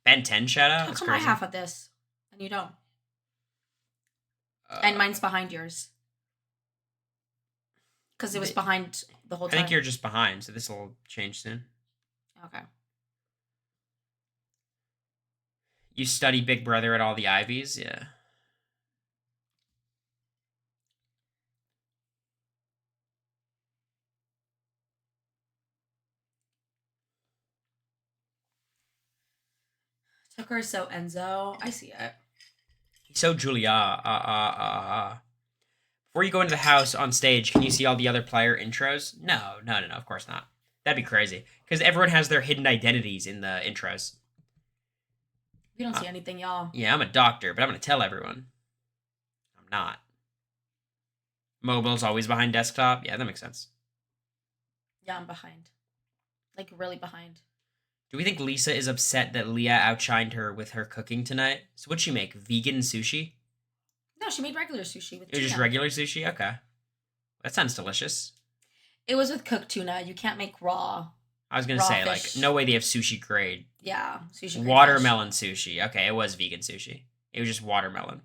Ben 10 shout out. How come I have at this and you don't? And mine's behind yours. Because it was behind the whole time. I think you're just behind, so this will change soon. Okay. You study Big Brother at all the Ivies? Yeah. Tucker is so Enzo. I see it. He's so Julia. Before you go into the house on stage, can you see all the other player intros? No, of course not. That'd be crazy. Because everyone has their hidden identities in the intros. We don't see anything, y'all. Yeah, I'm a doctor, but I'm going to tell everyone. I'm not. Mobile's always behind desktop. Yeah, that makes sense. Yeah, I'm behind. Like, really behind. Do we think Lisa is upset that Leah outshined her with her cooking tonight? So what'd she make? Vegan sushi? No, she made regular sushi with tuna. It was just regular sushi? Okay. That sounds delicious. It was with cooked tuna. You can't make raw. I was going to say, fish. Like, no way they have sushi grade. Yeah, sushi grade watermelon sushi. Okay, it was vegan sushi. It was just watermelon.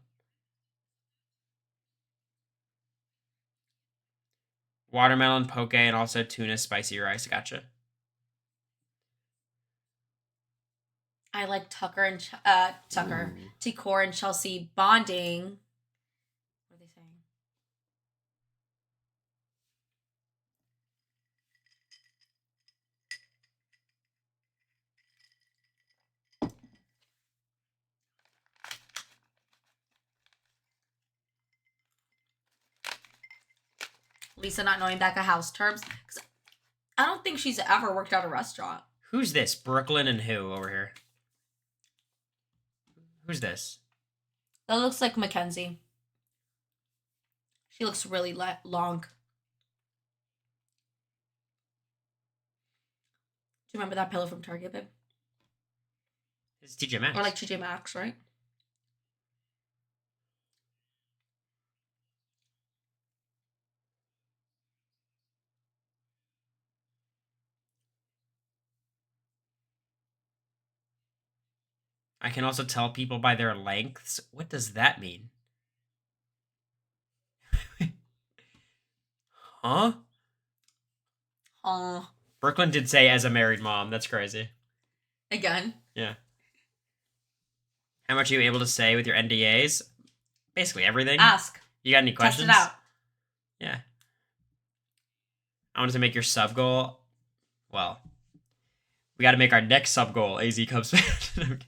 Watermelon, poke, and also tuna spicy rice. Gotcha. I like Tucker and Ticor and Chelsea bonding. What are they saying? Lisa not knowing back of house terms. 'Cause I don't think she's ever worked at a restaurant. Who's this? Brooklyn and who over here? Who's this? That looks like Mackenzie. She looks really long. Do you remember that pillow from Target, babe? It's TJ Maxx. Or like TJ Maxx, right? I can also tell people by their lengths. What does that mean? Huh? Brooklyn did say as a married mom. That's crazy. Again. Yeah. How much are you able to say with your NDAs? Basically everything. Ask. You got any questions? Test it out. Yeah. I wanted to make your sub goal. Well, we got to make our next sub goal AZ Cubs fan.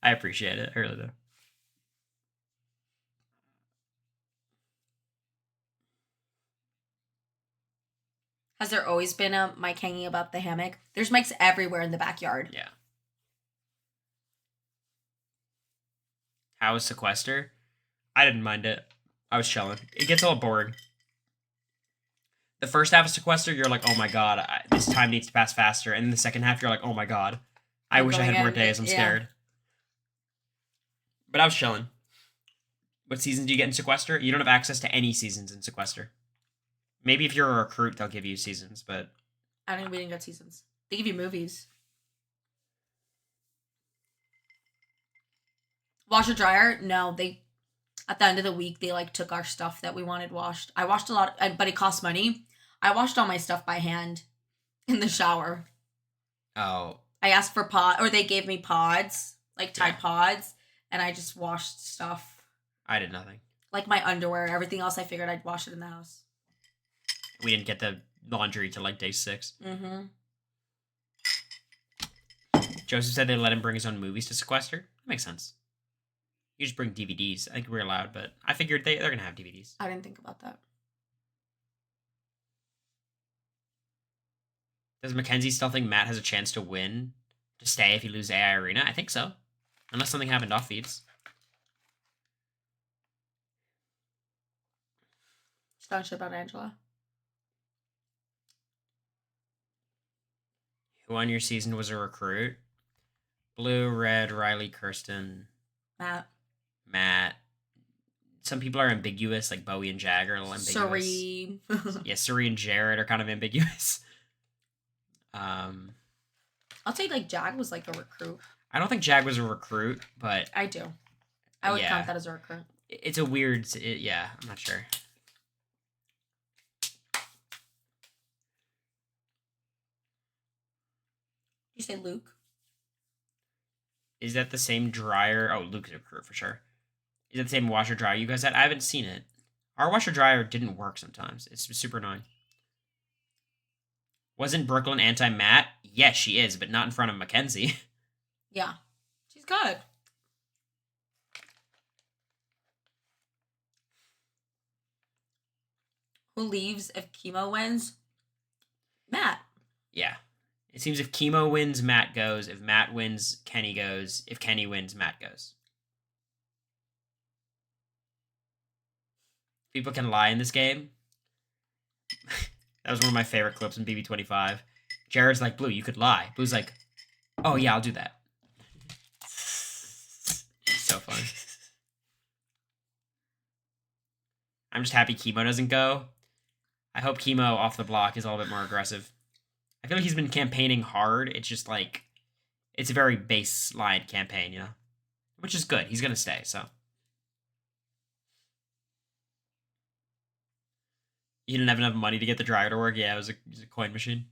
I appreciate it. I really do. Has there always been a mic hanging above the hammock? There's mics everywhere in the backyard. Yeah. How was sequester? I didn't mind it. I was chilling. It gets a little boring. The first half of sequester, you're like, oh my god, this time needs to pass faster. And in the second half, you're like, oh my god, I wish I had more days. I'm scared. But I was chilling. What season do you get in sequester? You don't have access to any seasons in sequester. Maybe if you're a recruit, they'll give you seasons, but... I think we didn't get seasons. They give you movies. Washer dryer? No, they... At the end of the week, they, like, took our stuff that we wanted washed. I washed a lot, but it cost money. I washed all my stuff by hand in the shower. Oh. I asked for or they gave me pods, like Tide pods, and I just washed stuff. I did nothing. Like my underwear, everything else, I figured I'd wash it in the house. We didn't get the laundry till like day 6. Mm-hmm. Joseph said they let him bring his own movies to sequester. That makes sense. You just bring DVDs. I think we're allowed, but I figured they're going to have DVDs. I didn't think about that. Does Mackenzie still think Matt has a chance to win, to stay if he loses AI Arena? I think so. Unless something happened off feeds. She's talking shit about Angela. Who on your season was a recruit? Blue, Red, Riley, Kirsten. Matt. Some people are ambiguous, like Bowie and Jag are a little ambiguous. Suri. Yeah, Suri and Jared are kind of ambiguous. I'll take like Jag was like a recruit. I don't think Jag was a recruit, but I do. I would count that as a recruit. It's a weird. Yeah, I'm not sure. You say Luke? Is that the same dryer? Oh, Luke's a recruit for sure. Is that the same washer dryer you guys had? I haven't seen it. Our washer dryer didn't work sometimes. It's super annoying. Wasn't Brooklyn anti-Matt? Yes, she is, but not in front of Mackenzie. Yeah. She's good. Who leaves if Chemo wins? Matt. Yeah. It seems if Chemo wins, Matt goes. If Matt wins, Kenny goes. If Kenny wins, Matt goes. People can lie in this game. That was one of my favorite clips in BB25. Jared's like, Blue, you could lie. Blue's like, oh yeah, I'll do that. So funny. I'm just happy Chemo doesn't go. I hope Chemo off the block is a little bit more aggressive. I feel like he's been campaigning hard. It's just like, it's a very baseline campaign, you know? Which is good. He's going to stay, so. You didn't have enough money to get the dryer to work? Yeah, it was a coin machine.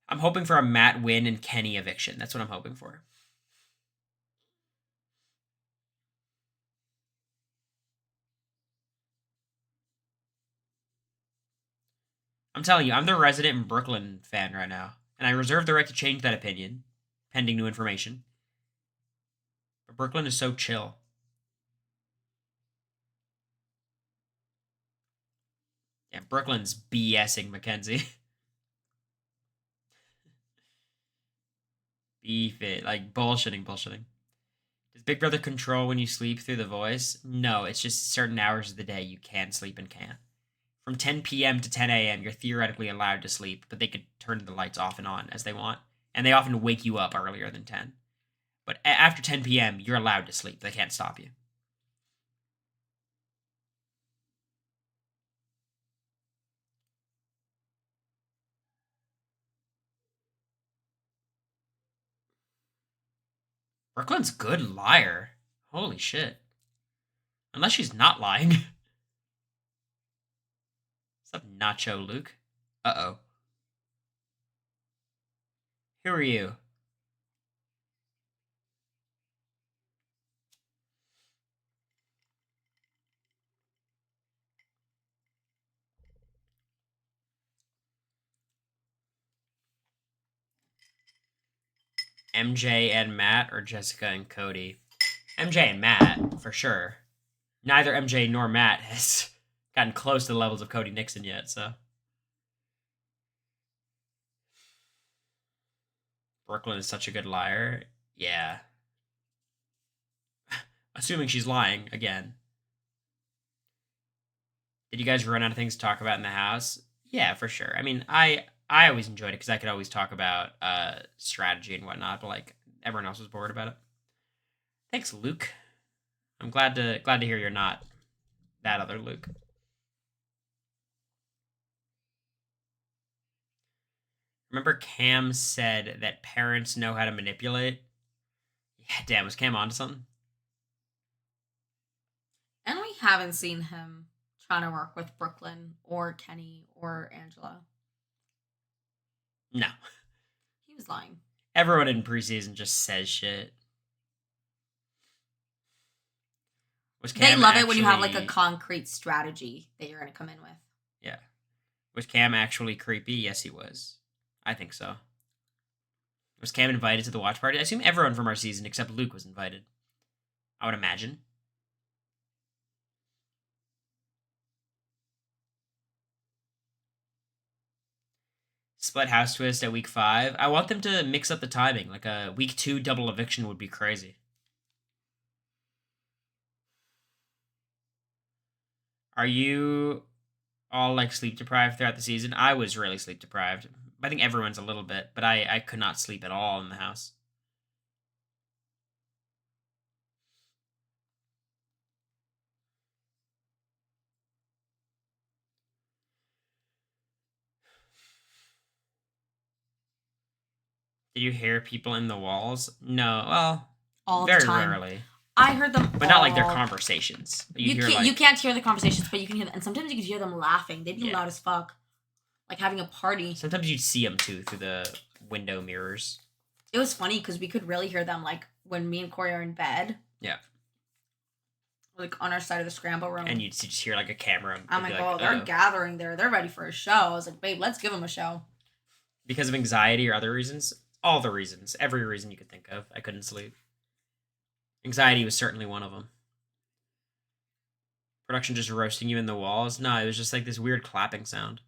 I'm hoping for a Matt win and Kenny eviction. That's what I'm hoping for. I'm telling you, I'm the resident Brooklyn fan right now, and I reserve the right to change that opinion, pending new information. But Brooklyn is so chill. Yeah, Brooklyn's BSing Mackenzie. Beef it. Like, bullshitting. Does Big Brother control when you sleep through the voice? No, it's just certain hours of the day you can sleep and can't. From 10 p.m. to 10 a.m., you're theoretically allowed to sleep, but they could turn the lights off and on as they want. And they often wake you up earlier than 10. But after 10 p.m., you're allowed to sleep. They can't stop you. Brooklyn's good liar. Holy shit. Unless she's not lying. What's up, Nacho Luke? Uh-oh. Who are you? MJ and Matt or Jessica and Cody? MJ and Matt, for sure. Neither MJ nor Matt has gotten close to the levels of Cody Nixon yet, so. Brooklyn is such a good liar. Yeah. Assuming she's lying, again. Did you guys run out of things to talk about in the house? Yeah, for sure. I mean, I always enjoyed it because I could always talk about strategy and whatnot, but like everyone else was bored about it. Thanks, Luke. I'm glad to hear you're not that other Luke. Remember Cam said that parents know how to manipulate? Yeah, damn, was Cam onto something? And we haven't seen him trying to work with Brooklyn or Kenny or Angela. No. He was lying. Everyone in preseason just says shit. They love it when you have like a concrete strategy that you're going to come in with. Yeah. Was Cam actually creepy? Yes, he was. I think so. Was Cam invited to the watch party? I assume everyone from our season except Luke was invited. I would imagine. Split house twist at week 5. I want them to mix up the timing. Like a week 2 double eviction would be crazy. Are you all like sleep deprived throughout the season? I was really sleep deprived. I think everyone's a little bit, but I could not sleep at all in the house. Did you hear people in the walls? No, well, all very the time. rarely. I heard them, but not like their conversations. You can't hear the conversations, but you can hear them. And sometimes you can hear them laughing. They'd be loud as fuck, like having a party. Sometimes you'd see them too through the window mirrors. It was funny because we could really hear them, like when me and Cory are in bed. Yeah. Like on our side of the scramble room. And you'd just hear like a camera. I'm like, oh, they're gathering there. They're ready for a show. I was like, babe, let's give them a show. Because of anxiety or other reasons? All the reasons. Every reason you could think of. I couldn't sleep. Anxiety was certainly one of them. Production just roasting you in the walls? No, it was just like this weird clapping sound.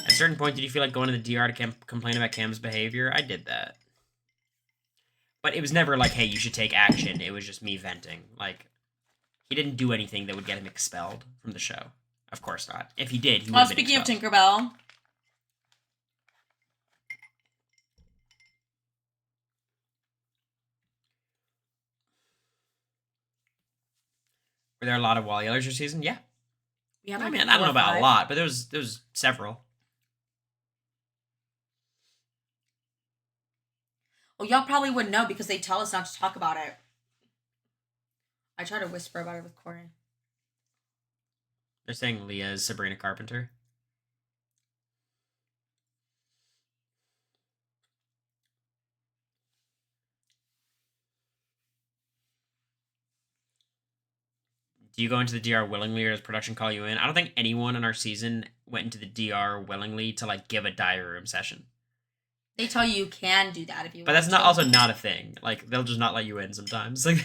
At a certain point, did you feel like going to the DR to complain about Cam's behavior? I did that. But it was never like, hey, you should take action. It was just me venting. Like, he didn't do anything that would get him expelled from the show. Of course not. If he did, he would have been expelled. Speaking of Tinkerbell... Were there a lot of wall yellers this season? Yeah. Yeah, I mean, I don't know about a lot, but there was several. Well, y'all probably wouldn't know because they tell us not to talk about it. I try to whisper about it with Cory. They're saying Leah is Sabrina Carpenter. Do you go into the DR willingly, or does production call you in? I don't think anyone in our season went into the DR willingly to like give a diary room session. They tell you can do that if you want. But that's not to. also not a thing. Like they'll just not let you in sometimes. Like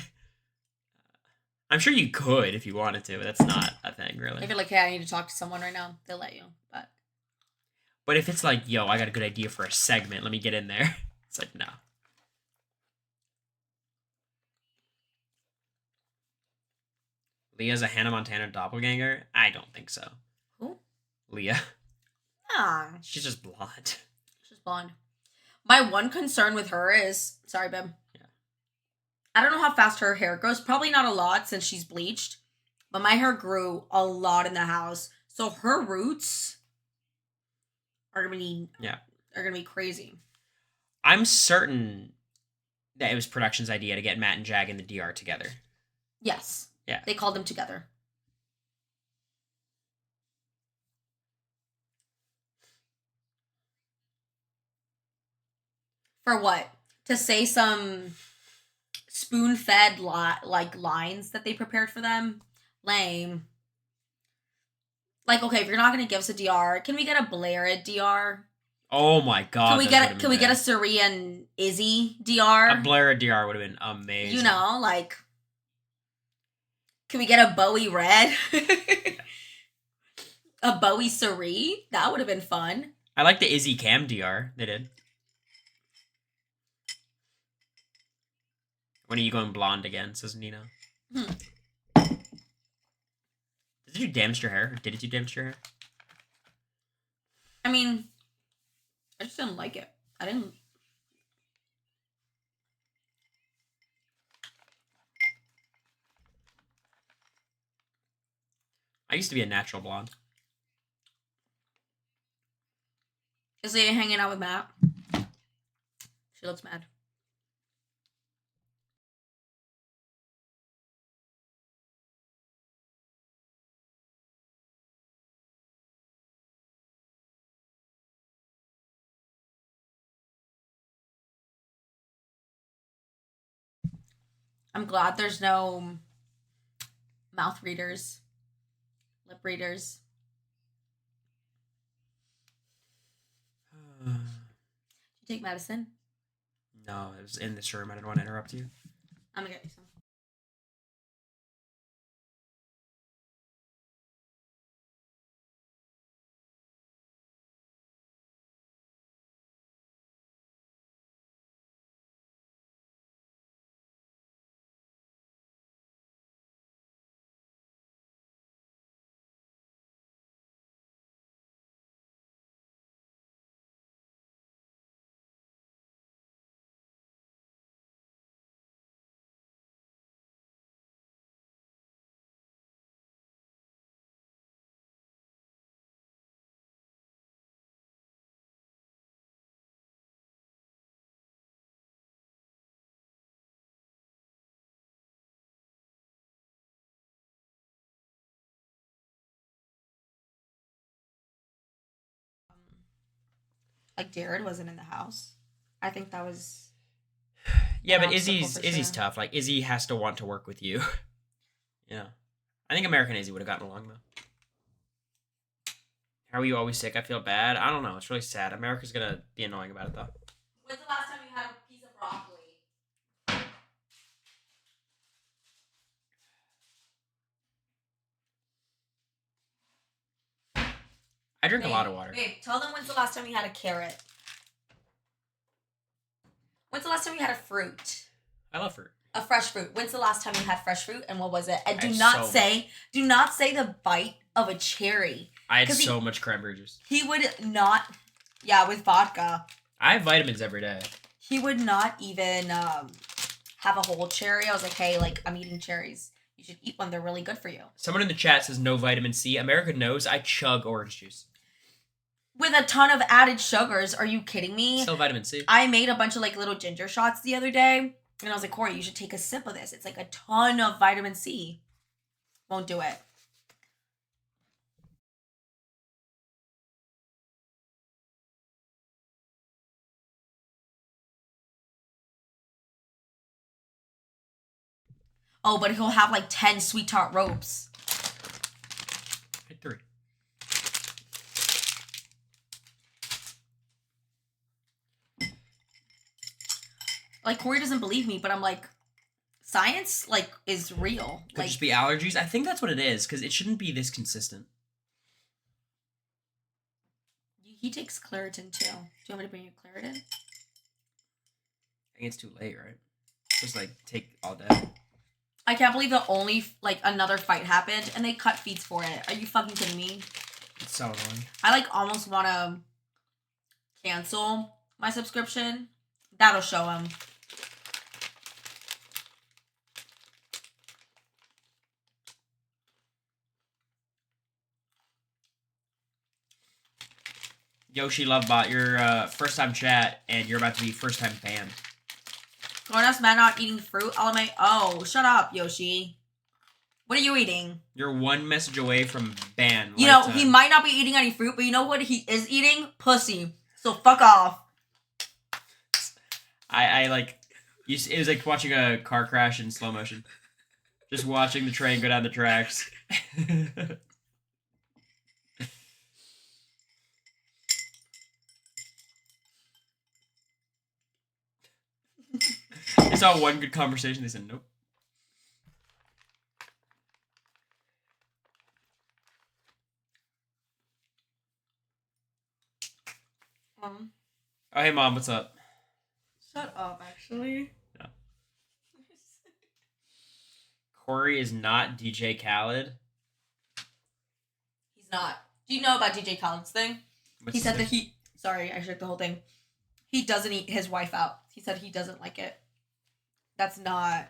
I'm sure you could if you wanted to, but that's not a thing really. If you're like, hey, I need to talk to someone right now, they'll let you. But if it's like, yo, I got a good idea for a segment, let me get in there. It's like, no. Leah's a Hannah Montana doppelganger? I don't think so. Who? Leah. Ah, She's just blonde. she's blonde. My one concern with her is, sorry, babe. Yeah. I don't know how fast her hair grows. Probably not a lot since she's bleached, but my hair grew a lot in the house. So her roots are gonna be crazy. I'm certain that it was production's idea to get Matt and Jag in the DR together. Yes. Yeah. They called them together. For what? To say some spoon-fed lines that they prepared for them? Lame. Like, okay, if you're not gonna give us a DR, can we get a Blair at DR? Oh my god. Can we get a Suri and Izzy DR? A Blair DR would have been amazing. You know, like, can we get a Bowie Red? A Bowie Suri? That would have been fun. I like the Izzy Cam DR. They did. When are you going blonde again, says Nina. Did you damage your hair? Or did you damage your hair? I mean, I just didn't like it. I didn't. I used to be a natural blonde. Is Leah hanging out with Matt? She looks mad. I'm glad there's no mouth readers, lip readers. Did you take medicine? No, it was in this room. I didn't want to interrupt you. I'm gonna get you some. Like Jared wasn't in the house. I think that was. Yeah, an but obstacle Izzy's for Izzy's sure. tough. Like Izzy has to want to work with you. Yeah, I think American Izzy would have gotten along though. How are you always sick? I feel bad. I don't know. It's really sad. America's gonna be annoying about it though. When's the last time you had a piece of broccoli? I drink a lot of water. Babe, tell them when's the last time you had a carrot. When's the last time you had a fruit? I love fruit. A fresh fruit. When's the last time you had fresh fruit and what was it? And I do had not so say the bite of a cherry. I had 'Cause so much cranberry juice. He would not, yeah, with vodka. I have vitamins every day. He would not even have a whole cherry. I was like, hey, like, I'm eating cherries. You should eat one. They're really good for you. Someone in the chat says no vitamin C. America knows I chug orange juice. With a ton of added sugars. Are you kidding me? Still vitamin C. I made a bunch of like little ginger shots the other day. And I was like, Cory, you should take a sip of this. It's like a ton of vitamin C. Won't do it. Oh, but he'll have like 10 sweetheart ropes. Hit 3. Like, Cory doesn't believe me, but I'm like, science, like, is real. Could Like, just be allergies. I think that's what it is, because it shouldn't be this consistent. he takes Claritin, too. Do you want me to bring you Claritin? I think it's too late, right? Just, like, take all day. I can't believe that only, like, another fight happened, and they cut feeds for it. Are you fucking kidding me? It's so annoying. I, like, almost want to cancel my subscription. That'll show him. Yoshi Lovebot, you're first time chat, and you're about to be first time banned. Grown ass man not eating fruit. All of my. Oh, shut up, Yoshi. What are you eating? You're one message away from ban. You know, he might not be eating any fruit, but you know what he is eating? Pussy. So fuck off. I like. It was like watching a car crash in slow motion. Just watching the train go down the tracks. They saw one good conversation. They said nope. Oh, hey, Mom, what's up? Shut up, actually. No. Cory is not DJ Khaled. He's not. Do you know about DJ Khaled's thing? What's He his said name? that he... Sorry, I shook the whole thing. He doesn't eat his wife out. He said he doesn't like it. That's not...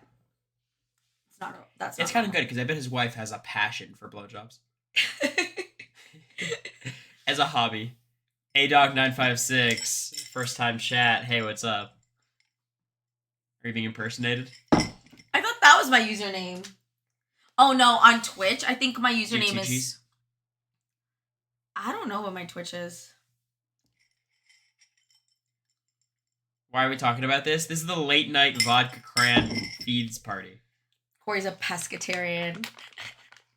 That's not It's kind of good, because I bet his wife has a passion for blowjobs. As a hobby. ADog956, first time chat. Hey, what's up? Are you being impersonated? I thought that was my username. Oh no, on Twitch, I think my username is... GTGs? I don't know what my Twitch is. Why are we talking about this? This is the late night vodka cran feeds party. Cory's a pescatarian.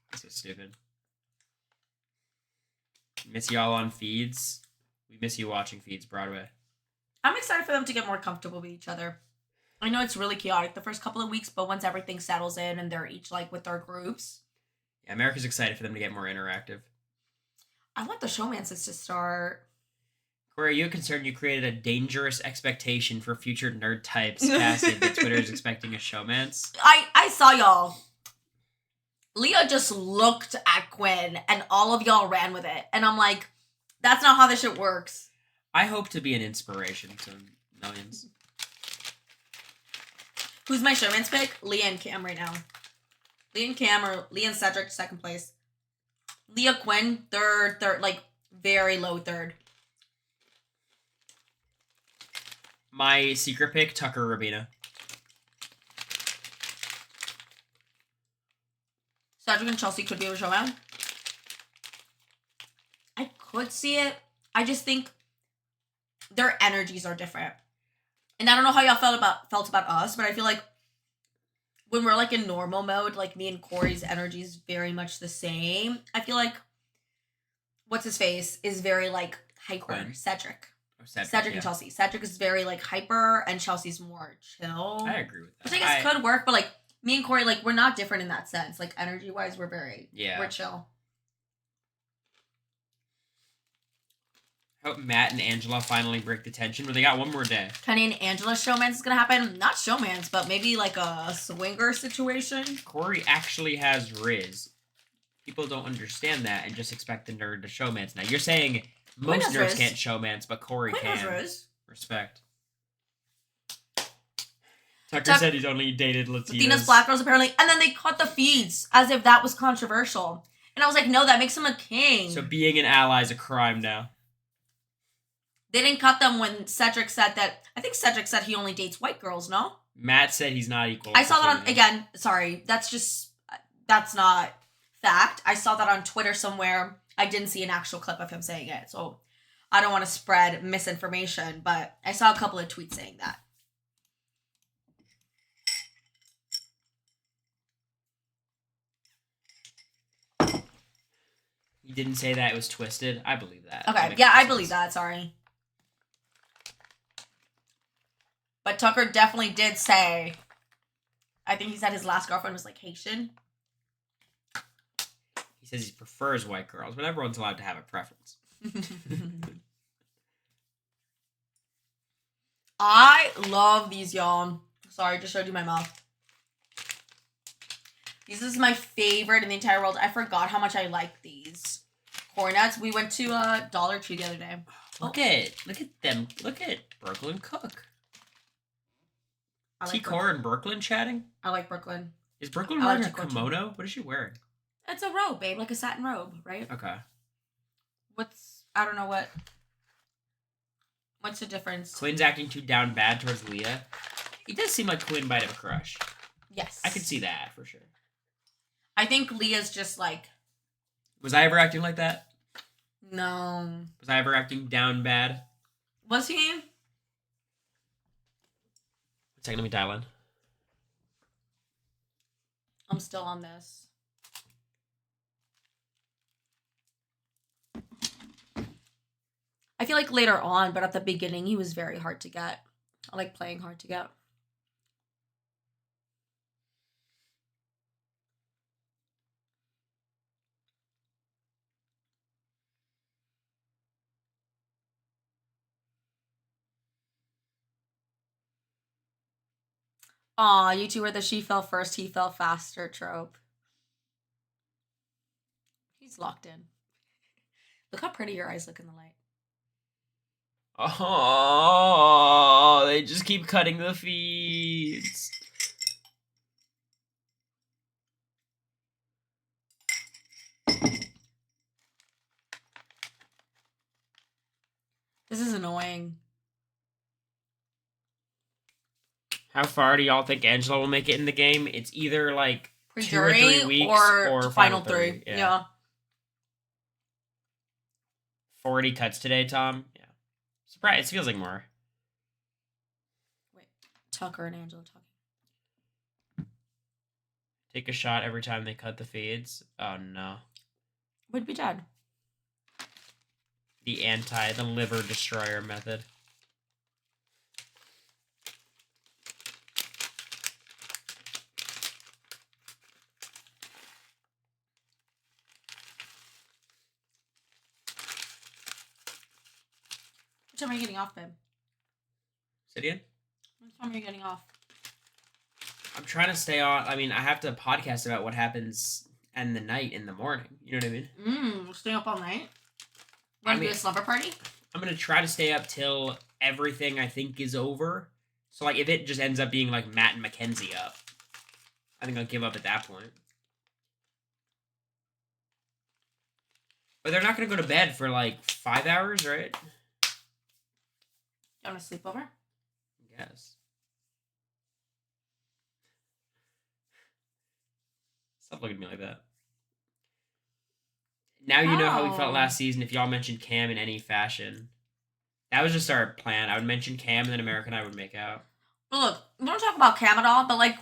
That's so stupid. Miss y'all on feeds. We miss you watching feeds Broadway. I'm excited for them to get more comfortable with each other. I know it's really chaotic the first couple of weeks, but once everything settles in and they're each like with their groups. Yeah, America's excited for them to get more interactive. I want the showmances to start. Cory, are you concerned you created a dangerous expectation for future nerd types passive that Twitter is expecting a showmance? I saw y'all. Leah just looked at Quinn and all of y'all ran with it. And I'm like, that's not how this shit works. I hope to be an inspiration to millions. Who's my showman's pick? Leah and Cam right now. Leah and Cam, or Leah and Cedric, second place. Leah Quinn, third, like very low third. My secret pick, Tucker Rabina. Cedric and Chelsea could be a showman. I could see it. I just think their energies are different. And I don't know how y'all felt about us, but I feel like when we're like in normal mode, like me and Cory's energy is very much the same. I feel like what's his face is very like hyper. Quinn. Cedric. Cedric, And yeah. Chelsea. Cedric is very like hyper and Chelsea's more chill. I agree with that. Which I guess could work, but like me and Cory, like we're not different in that sense. Like energy wise, we're we're chill. I hope Matt and Angela finally break the tension, but they got one more day. Kenny and Angela's showmance is gonna happen. Not showmance, but maybe like a swinger situation. Cory actually has Riz. People don't understand that and just expect the nerd to showmance. Now you're saying Quinn most has nerds Riz. can't showmance, but Cory Quinn can. has Riz. Respect. Tucker said he's only dated Latinas. Latinas, black girls apparently, and then they cut the feeds as if that was controversial. And I was like, no, that makes him a king. So being an ally is a crime now. They didn't cut them when Cedric said that. I think Cedric said he only dates white girls, no? Matt said he's not equal. I saw that on, opportunity. again, sorry, that's not fact. I saw that on Twitter somewhere. I didn't see an actual clip of him saying it, so I don't want to spread misinformation, but I saw a couple of tweets saying that. He didn't say that. It was twisted. I believe that. Okay, yeah, I believe that. Sorry. But Tucker definitely did say, I think he said his last girlfriend was like Haitian. He says he prefers white girls, but everyone's allowed to have a preference. I love these, y'all. Sorry, just showed you my mouth. This is my favorite in the entire world. I forgot how much I like these cornets. We went to Dollar Tree the other day. Look at them. Look at Brooklyn cook. I like T-Core and Brooklyn chatting? I like Brooklyn. Is Brooklyn I like wearing a T-Core too. kimono? What is she wearing? It's a robe, babe, like a satin robe, right? Okay. I don't know what's the difference? Quinn's acting too down bad towards Leah. It does seem like Quinn might have a crush. Yes. I could see that for sure. I think Leah's just like... Was I ever acting like that? No. Was I ever acting down bad? Was he? 1 second, let me dial in. I'm still on this. I feel like later on, but at the beginning, he was very hard to get. I like playing hard to get. Aw, you two were the she fell first, he fell faster trope. He's locked in. Look how pretty your eyes look in the light. Oh, they just keep cutting the feeds. This is annoying. How far do y'all think Angela will make it in the game? It's either like 2 or Pre-jury 3 weeks or final three. Yeah. 40 cuts today, Tom. Yeah. Surprise. It feels like more. Wait, Tucker and Angela talking. Take a shot every time they cut the feeds. Oh no. Would be dead. The liver destroyer method. What time are you getting off, babe? Say it again? What time are you getting off? I'm trying to stay on. I mean, I have to podcast about what happens in the night, in the morning. You know what I mean? Stay up all night? Want to do a slumber party? I'm going to try to stay up till everything I think is over. So, like, if it just ends up being, like, Matt and Mackenzie up, I think I'll give up at that point. But they're not going to go to bed for, like, 5 hours, right? You want to sleep over? Yes. Stop looking at me like that. Now you know how we felt last season if y'all mentioned Cam in any fashion. That was just our plan. I would mention Cam and then America and I would make out. But look, we don't talk about Cam at all, but like...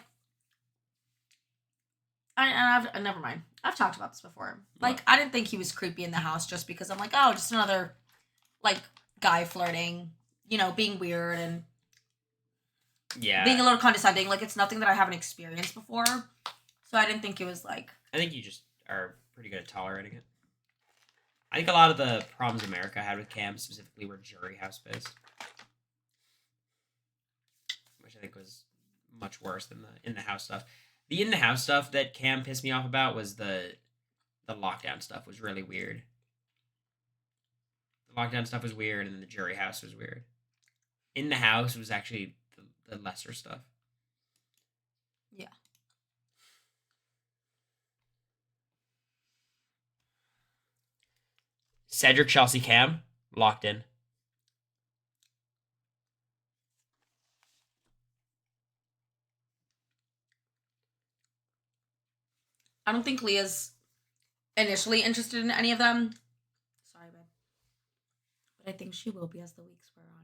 never mind. I've talked about this before. Like, I didn't think he was creepy in the house just because I'm like, oh, just another, like, guy flirting. You know, being weird and being a little condescending. Like, it's nothing that I haven't experienced before. So I didn't think it was like... I think you just are pretty good at tolerating it. I think a lot of the problems America had with Cam specifically were jury house based. Which I think was much worse than the in-the-house stuff. The in-the-house stuff that Cam pissed me off about was the lockdown stuff was really weird. The lockdown stuff was weird and then the jury house was weird. In the house was actually the lesser stuff. Yeah. Cedric, Chelsea, Cam, locked in. I don't think Leah's initially interested in any of them. Sorry, babe. But I think she will be as the weeks wear on.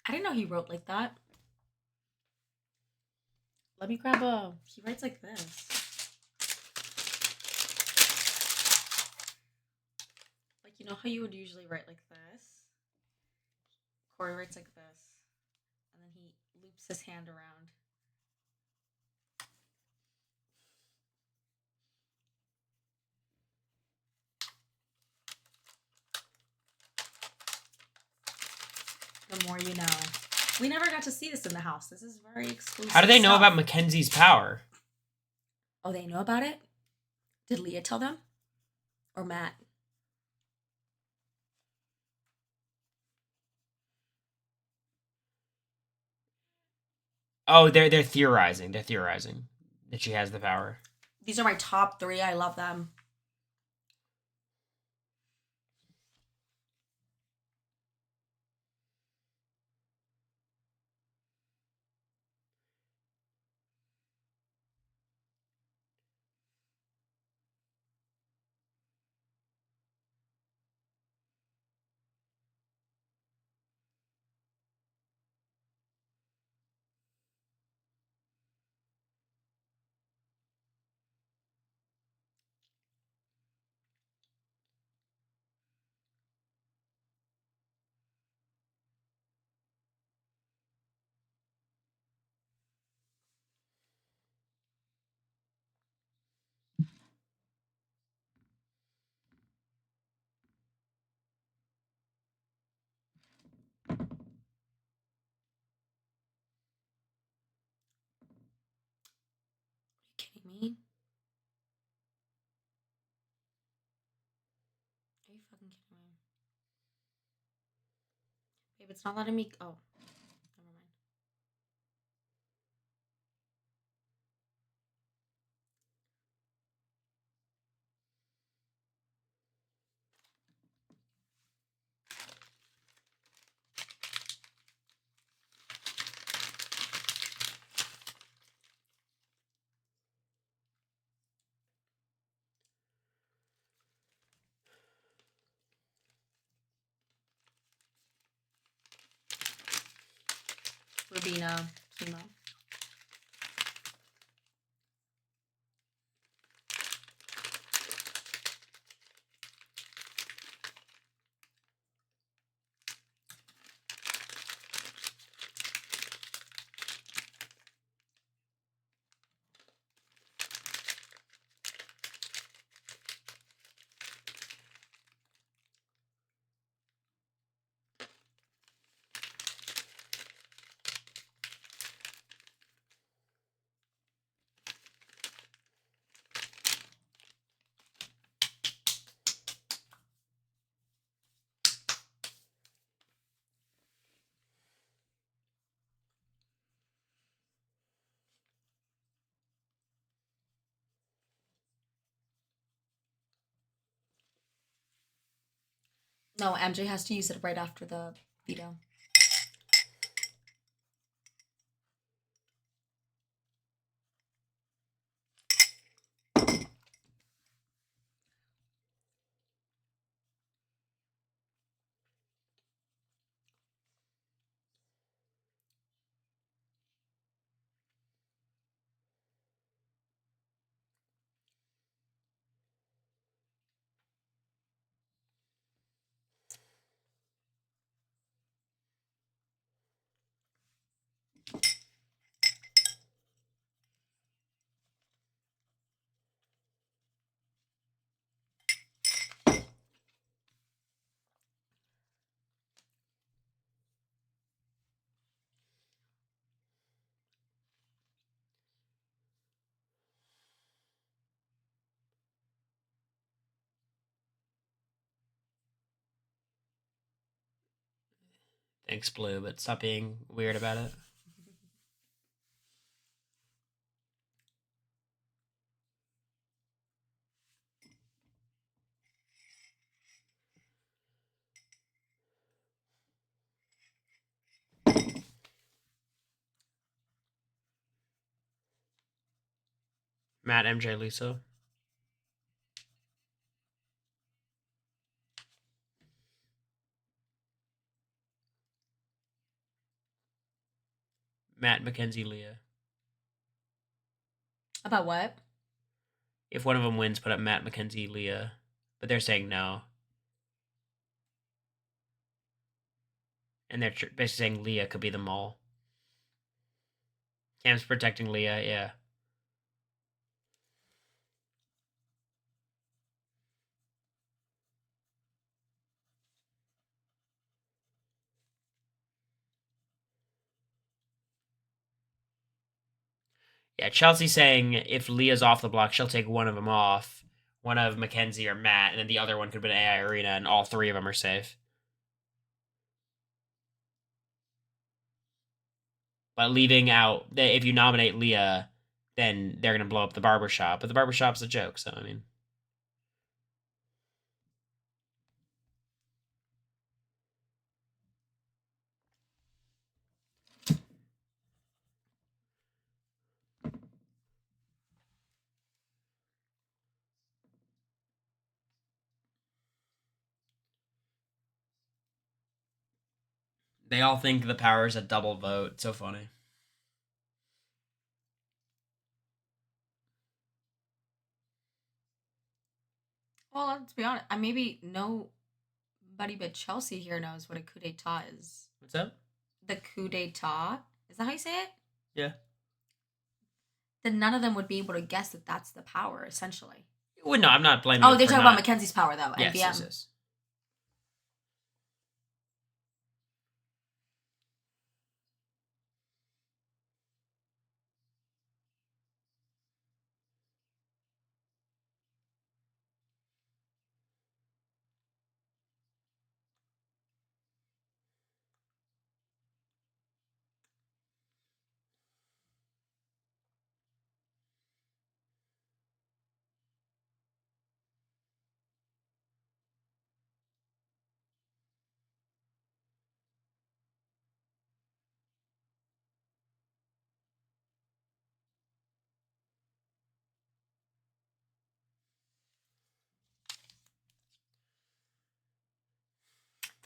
I didn't know he wrote like that. Let me grab a. He writes like this. Like, you know how you would usually write like this? Cory writes like this. And then he loops his hand around. The more you know. We never got to see this in the house. This is very exclusive. How do they know stuff. about Mackenzie's power? Oh, they know about it? Did Leah tell them? Or Matt? Oh, they're theorizing. They're theorizing that she has the power. These are my top 3. I love them. Kidding me? Are you fucking kidding me? Babe, it's not letting me. Oh, never mind. Rubina, chemo. No, MJ has to use it right after the veto. Thanks, Blue, but stop being weird about it. Matt, MJ, Lisa. Matt, Mackenzie, Leah. About what? If one of them wins, put up Matt, Mackenzie, Leah. But they're saying no. And they're basically saying Leah could be the mole. Cam's protecting Leah, yeah. Yeah, Chelsea's saying if Leah's off the block, she'll take one of them off. One of Mackenzie or Matt, and then the other one could be an AI Arena, and all three of them are safe. But leaving out, if you nominate Leah, then they're going to blow up the barbershop. But the barbershop's a joke, so I mean. They all think the power is a double vote. So funny. Well, let's be honest. Maybe nobody but Chelsea here knows what a coup d'etat is. What's up? The coup d'etat? Is that how you say it? Yeah. Then none of them would be able to guess that that's the power, essentially. Well, no, I'm not blaming. Oh, they're talking about Mackenzie's power, though. Yes, NBM. yes.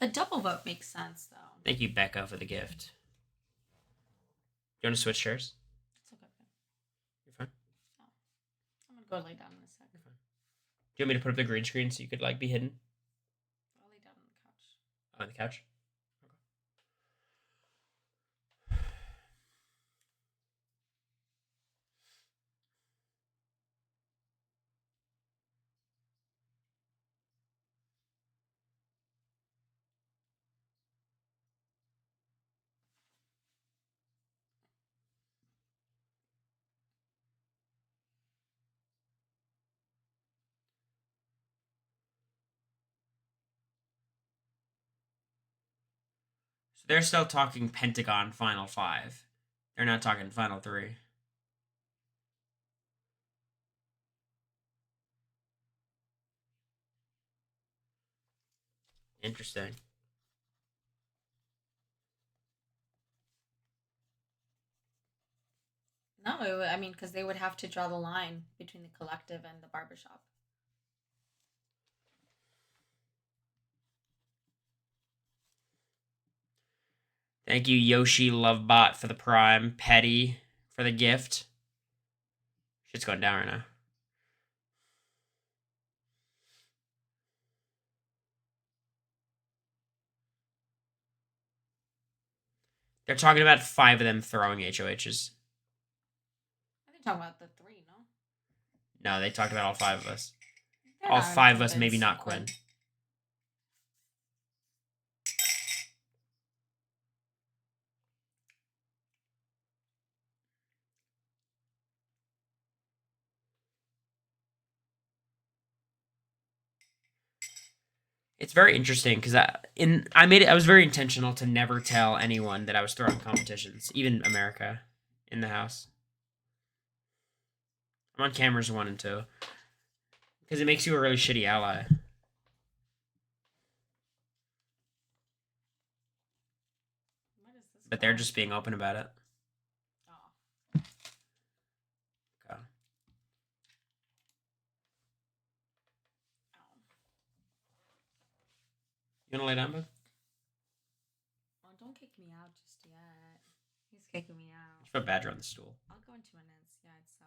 The double vote makes sense, though. Thank you, Becca, for the gift. You want to switch chairs? It's okay. You're fine. Oh. I'm going to go lay down in a sec. You're fine. Do you want me to put up the green screen so you could, be hidden? I'll lay down on the couch. Oh, on the couch? So they're still talking Pentagon Final 5. They're not talking Final 3. Interesting. No, because they would have to draw the line between the collective and the barbershop. Thank you, Yoshi Lovebot, for the prime. Petty for the gift. Shit's going down right now. They're talking about 5 of them throwing HOHs. I think talking about the 3, no? No, they talked about all 5 of us. They're All not 5 of us, convinced maybe not Quinn. It's very interesting because I was very intentional to never tell anyone that I was throwing competitions, even America, in the house. I'm on cameras 1 and 2 because it makes you a really shitty ally. What is this? But they're just being open about it. Oh. Okay. You wanna lay down, bud? Well, don't kick me out just yet. He's kicking me out. Just put Badger on the stool. I'll go in 2 minutes. Yeah, it sucks.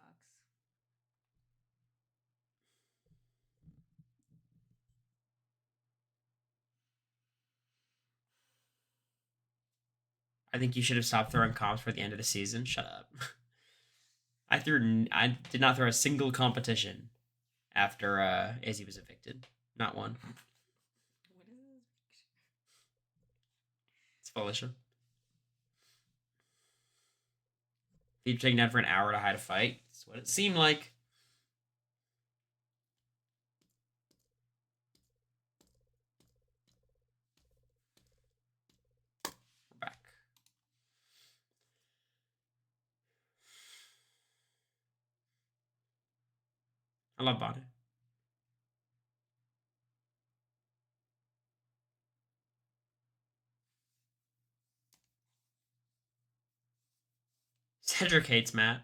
I think you should have stopped throwing comps for the end of the season. Shut up. I did not throw a single competition after Izzy was evicted. Not one. What is this? It's Felicia. Keep taking down for an hour to hide a fight. That's what it seemed like. We're back. I love Bonnie. Cedric hates Matt.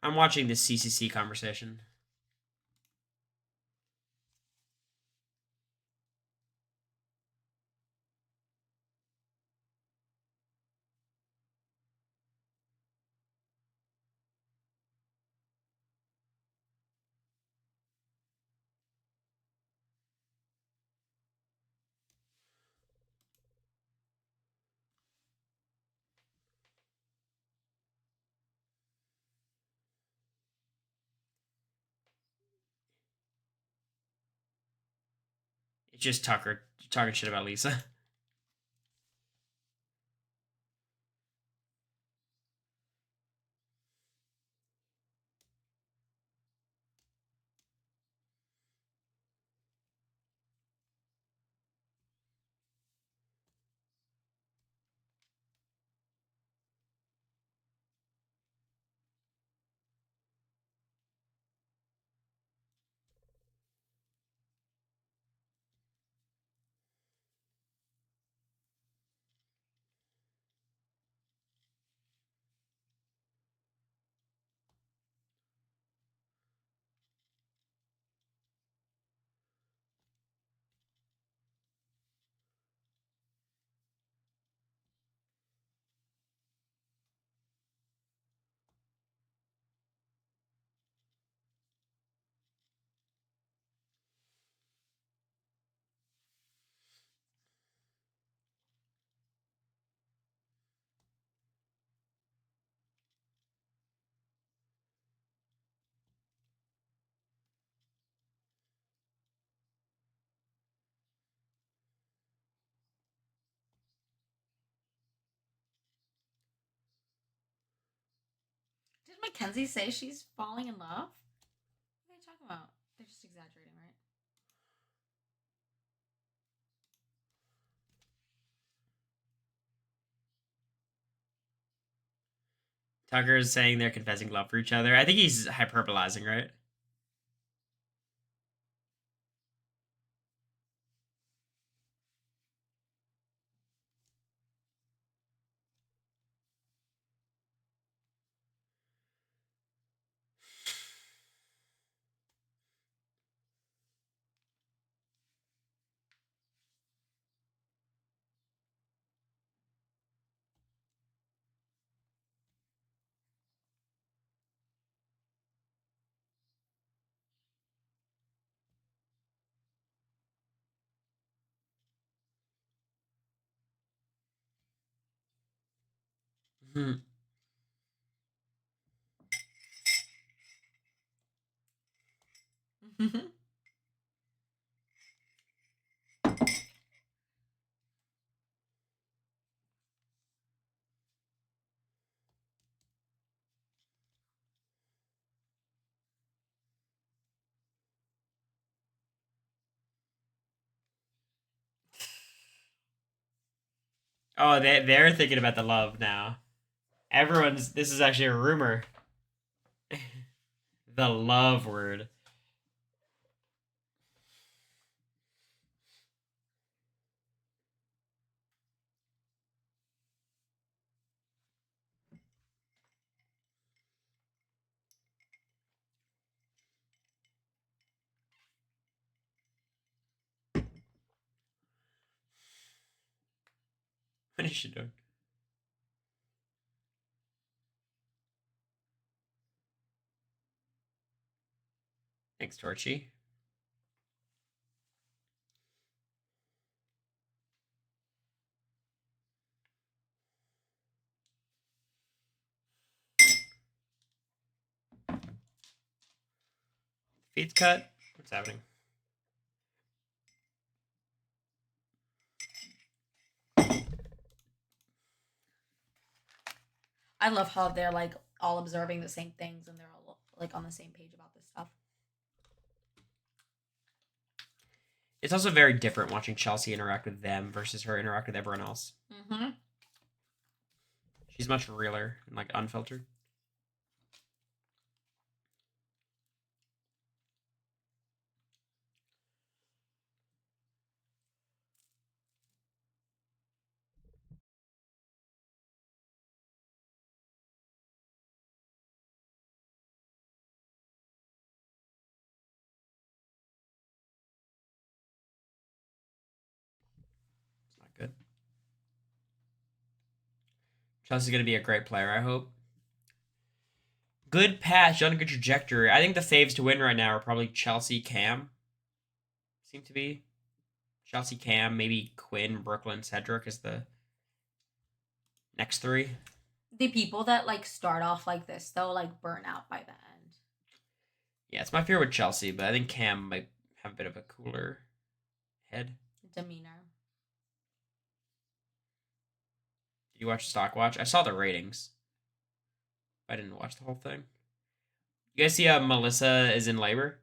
I'm watching this CCC conversation. It's just Tucker talking shit about Lisa. Did Mackenzie say she's falling in love? What are you talking about? They're just exaggerating, right? Tucker is saying they're confessing love for each other. I think he's hyperbolizing, right? Hmm. Oh, they're thinking about the love now. This is actually a rumor. The love word. What is she doing? Thanks, Torchy. Feet's cut. What's happening? I love how they're like all observing the same things and they're all like on the same page about this stuff. It's also very different watching Chelsea interact with them versus her interact with everyone else. Mm-hmm. She's much realer and like unfiltered. It's not good. Chelsea's gonna be a great player, I hope. Good pass, she's on a good trajectory. I think the faves to win right now are probably Chelsea, Cam. Seem to be. Chelsea, Cam, maybe Quinn, Brooklyn, Cedric is the next three. The people that like start off like this, they'll like burn out by the end. Yeah, it's my fear with Chelsea, but I think Cam might have a bit of a cooler head. Demeanor. Did you watch Stock Watch? I saw the ratings. I didn't watch the whole thing. You guys see Melissa is in labor?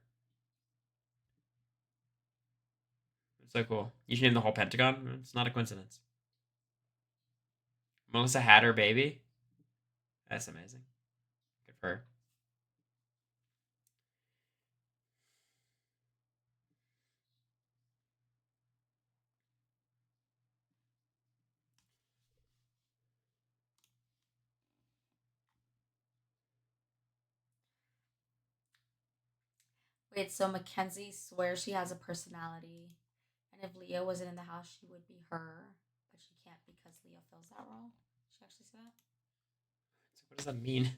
It's so cool. You should name the whole Pentagon. It's not a coincidence. Melissa had her baby. That's amazing. Good for her. Wait, so Mackenzie swears she has a personality, and if Leah wasn't in the house, she would be her, but she can't because Leah fills that role. Did she actually say that? So what does that mean?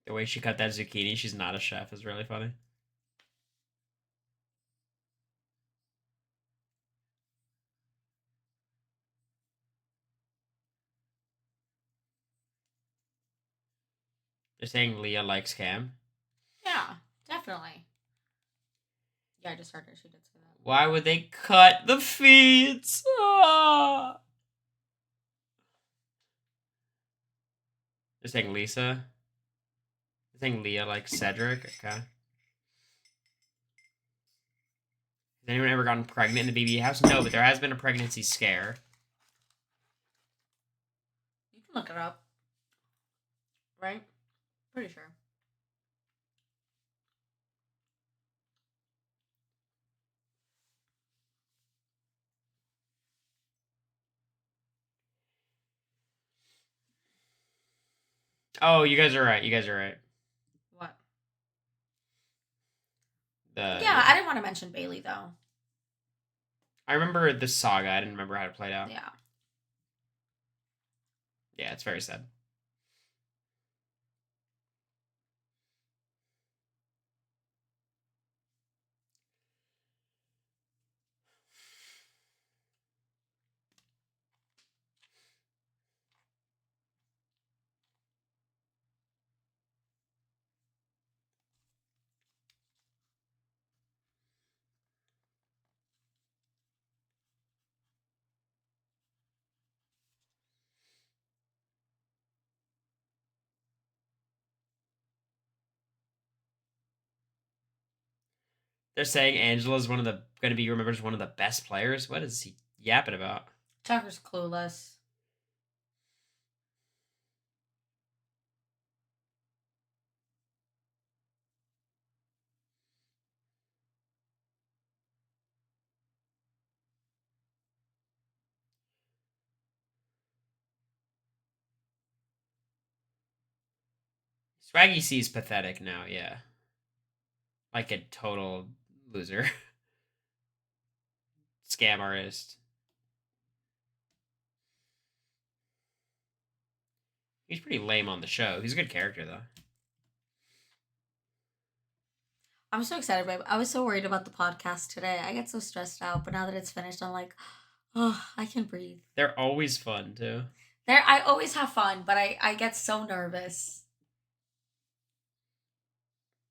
The way she cut that zucchini, she's not a chef, is really funny. They're saying Leah likes Cam. Yeah, definitely. Yeah, I just heard her. She did say that. Why would they cut the feet? Ah! They're saying Lisa. They're saying Leah likes Cedric. Okay. Has anyone ever gotten pregnant in the BB house? No, but there has been a pregnancy scare. You can look it up. Right? Pretty sure. Oh, you guys are right. You guys are right. What? Yeah, I didn't want to mention Bailey though. I remember the saga. I didn't remember how it played out. Yeah. Yeah, it's very sad. They're saying Angela's one of the going to be remembered as one of the best players. What is he yapping about? Tucker's clueless. Swaggy C's pathetic now, yeah. Like a total loser. Scam artist. He's pretty lame on the show. He's a good character, though. I'm so excited, babe. I was so worried about the podcast today. I get so stressed out, but now that it's finished, I'm like, oh, I can breathe. They're always fun, too. I always have fun, but I get so nervous.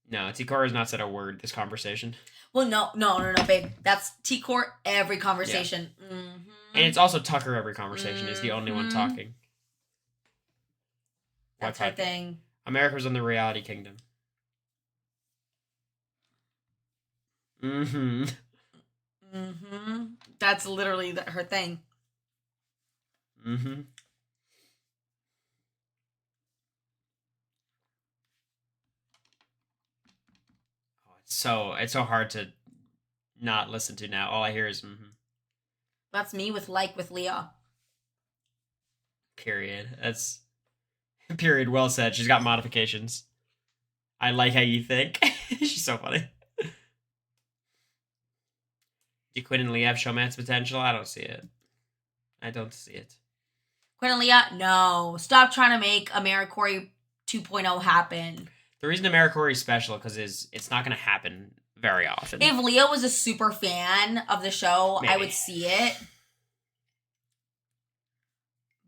No, T-Core has not said a word this conversation. Well, no, babe. That's T-Core every conversation. Yeah. Mm-hmm. And it's also Tucker every conversation is the only one talking. That's her thing. America's in the reality kingdom. Mm-hmm. Mm-hmm. That's literally her thing. Mm-hmm. Oh, it's so hard to not listen to now. All I hear is mm-hmm. That's me with Leah. Period. That's period. Well said. She's got modifications. I like how you think. She's so funny. Do Quinn and Leah have showman's potential? I don't see it. Quinn and Leah, no. Stop trying to make AmeriCorey 2.0 happen. The reason AmeriCorey is special because it's not going to happen very often. If Leah was a super fan of the show, maybe I would see it.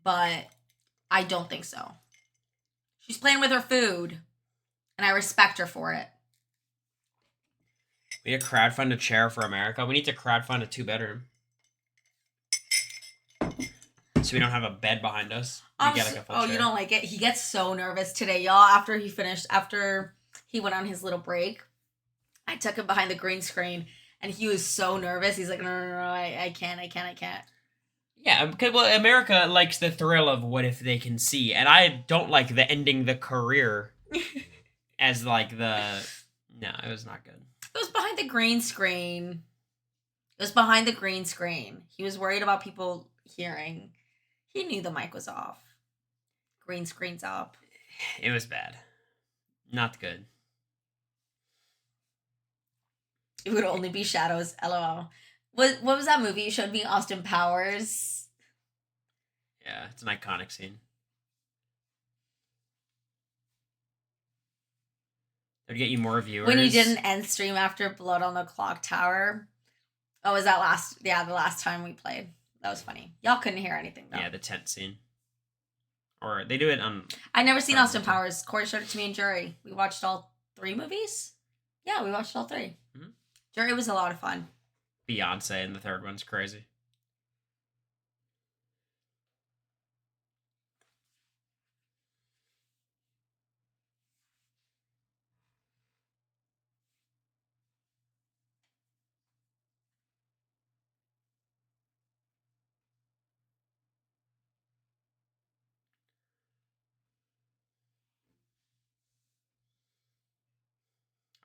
But I don't think so. She's playing with her food, and I respect her for it. We need to crowdfund a chair for America. We need to crowdfund a 2-bedroom. So we don't have a bed behind us. We get like a full chair. You don't like it? He gets so nervous today, y'all. After he went on his little break, I took him behind the green screen, and he was so nervous. He's like, no, I can't. Yeah, because America likes the thrill of what if they can see, and I don't like the ending the career as like the. No, it was not good. It was behind the green screen. He was worried about people hearing. He knew the mic was off. Green screen's up. It was bad. Not good. It would only be shadows. LOL. What was that movie you showed me? Austin Powers. Yeah, it's an iconic scene. It'd get you more viewers. When you did an end stream after Blood on the Clock Tower. Oh, was that the last time we played? That was funny. Y'all couldn't hear anything, though. Yeah, the tent scene. Or they do it on... I never seen Austin Powers. Cory showed it to me and Jury. We watched all 3 movies? Yeah, we watched all 3. Mm-hmm. Jury was a lot of fun. Beyonce in the third one's crazy.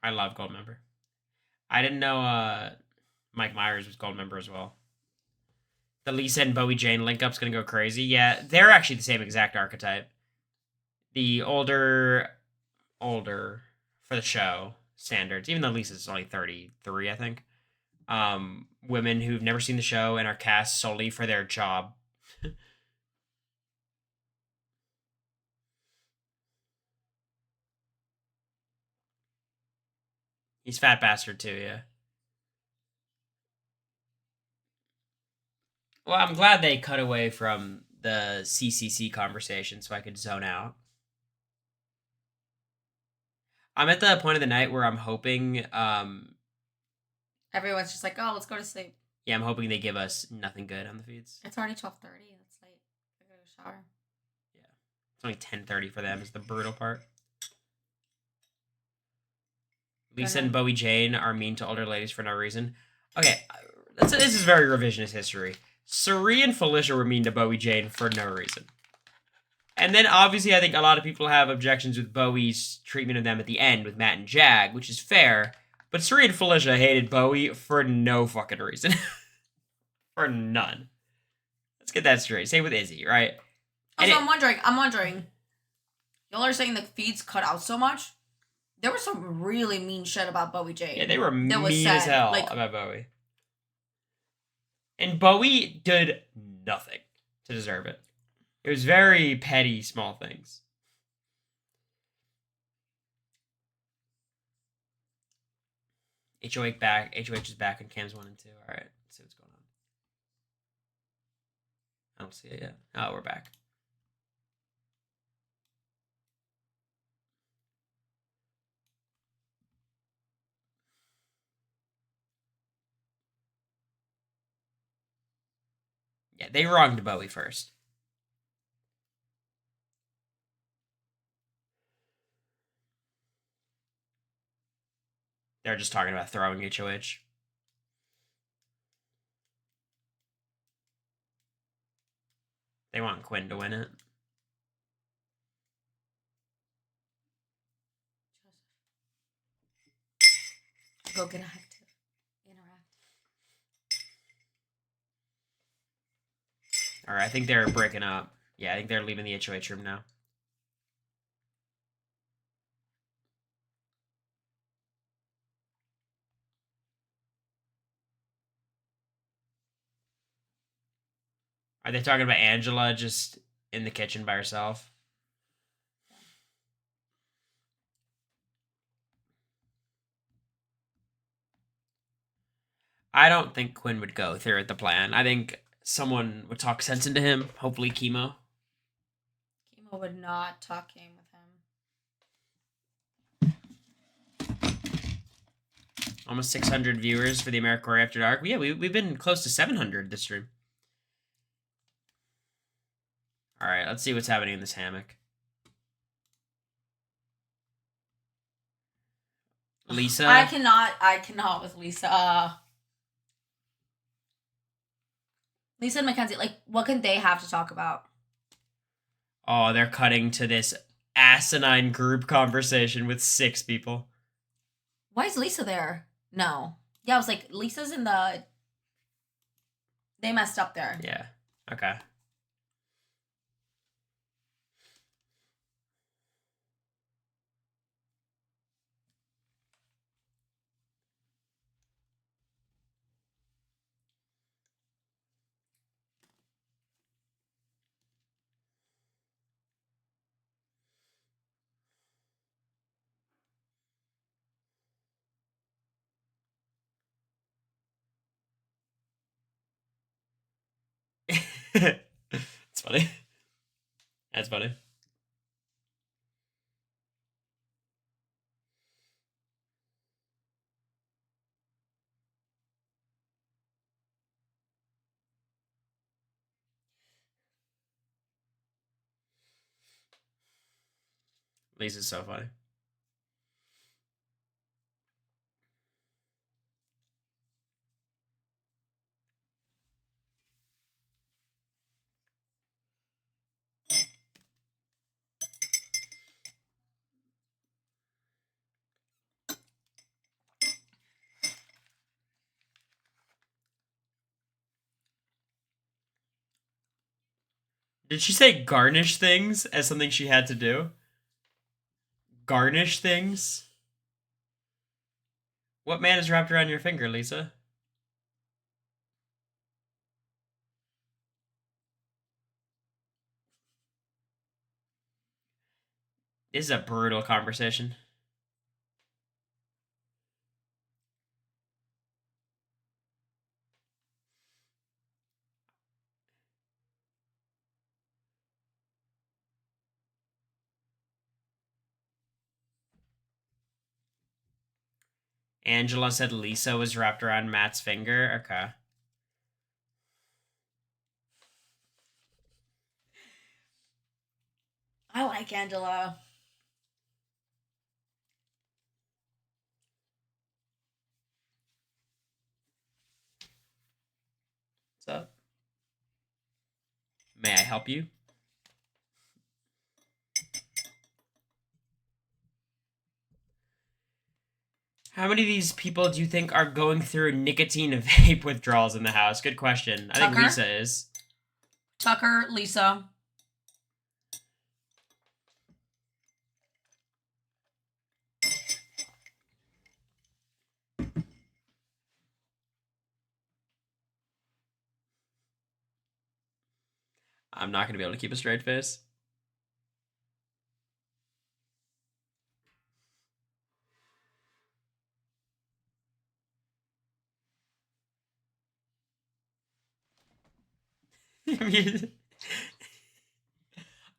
I love Goldmember. I didn't know Mike Myers was Goldmember as well. The Lisa and Bowie Jane link up's gonna go crazy. Yeah, they're actually the same exact archetype. The older for the show standards, even though Lisa's only 33, I think. Women who've never seen the show and are cast solely for their job. He's fat bastard too, yeah. Well, I'm glad they cut away from the CCC conversation so I could zone out. I'm at the point of the night where I'm hoping... Everyone's just like, oh, let's go to sleep. Yeah, I'm hoping they give us nothing good on the feeds. It's already 12:30. That's late. I gotta go to shower. Yeah. It's only 10:30 for them is the brutal part. Lisa and Bowie Jane are mean to older ladies for no reason. Okay, this is very revisionist history. Suri and Felicia were mean to Bowie Jane for no reason. And then, obviously, I think a lot of people have objections with Bowie's treatment of them at the end with Matt and Jag, which is fair. But Suri and Felicia hated Bowie for no fucking reason. For none. Let's get that straight. Same with Izzy, right? Also, I'm wondering, Y'all are saying the feeds cut out so much. There was some really mean shit about Bowie J. Yeah, they were mean was as said. hell Like, about Bowie. And Bowie did nothing to deserve it. It was very petty, small things. HOH back. HOH is back on cams 1 and 2. All right, let's see what's going on. I don't see it yet. Oh, we're back. Yeah, they wronged Bowie first. They're just talking about throwing HOH. They want Quinn to win it. go get active. Interact. All right, I think they're breaking up. Yeah, I think they're leaving the HOH room now. Are they talking about Angela just in the kitchen by herself? I don't think Quinn would go through with the plan. I think someone would talk sense into him. Hopefully, Chemo. Chemo would not talk game with him. Almost 600 viewers for the America Cory After Dark. Yeah, we've been close to 700 this stream. All right, let's see what's happening in this hammock. Lisa. I cannot with Lisa. Lisa and Mackenzie, like, what can they have to talk about? Oh, they're cutting to this asinine group conversation with 6 people. Why is Lisa there? No. Yeah, I was like, Lisa's in the... They messed up there. Yeah. Okay. It's funny. That's funny. Lisa's so funny. Did she say garnish things as something she had to do? Garnish things? What man is wrapped around your finger, Lisa? This is a brutal conversation. Angela said Lisa was wrapped around Matt's finger. Okay. I like Angela. What's up? May I help you? How many of these people do you think are going through nicotine vape withdrawals in the house? Good question. I think Tucker? Lisa is. Tucker, Lisa. I'm not gonna be able to keep a straight face.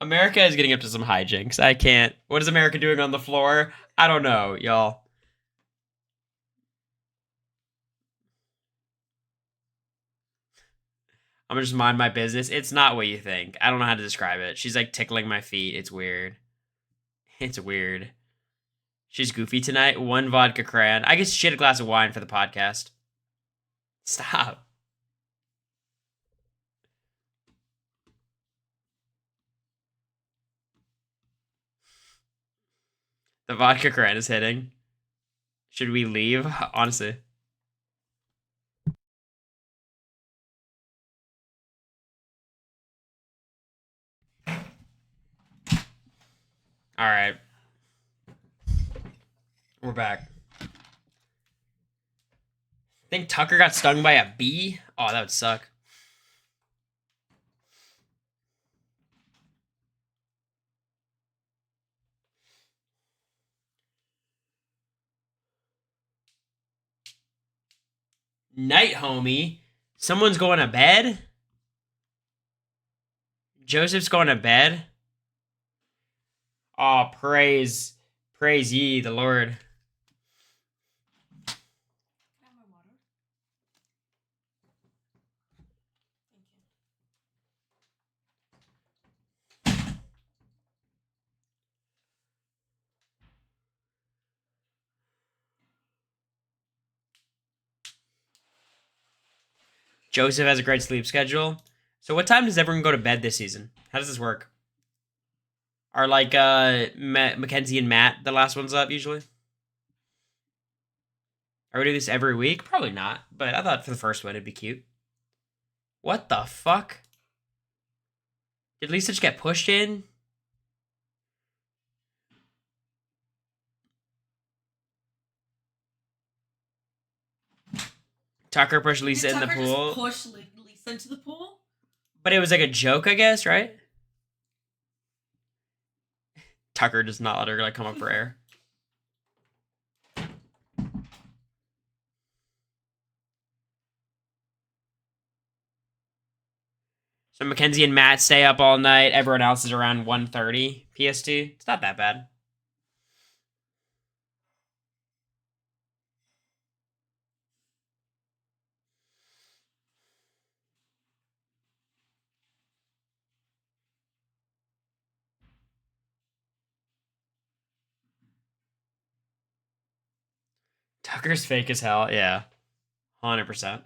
America is getting up to some hijinks. I can't. What is America doing on the floor? I don't know, y'all. I'm gonna just mind my business. It's not what you think. I don't know how to describe it. She's like tickling my feet. It's weird. It's weird. She's goofy tonight. 1 vodka crayon. I guess she had a glass of wine for the podcast. Stop. The vodka crayon is hitting. Should we leave? Honestly. All right. We're back. I think Tucker got stung by a bee. Oh, that would suck. Night, homie. Someone's going to bed? Joseph's going to bed? Oh, praise ye the Lord. Joseph has a great sleep schedule. So what time does everyone go to bed this season? How does this work? Are like Mackenzie and Matt the last ones up usually? Are we doing this every week? Probably not, but I thought for the first one it'd be cute. What the fuck? Did Lisa just get pushed in? Tucker pushed Lisa in the pool. Push Lisa into the pool? But it was like a joke, I guess, right? Tucker does not let her like come up for air. So Mackenzie and Matt stay up all night. Everyone else is around 1:30 PST. It's not that bad. Tucker's fake as hell. Yeah. 100%.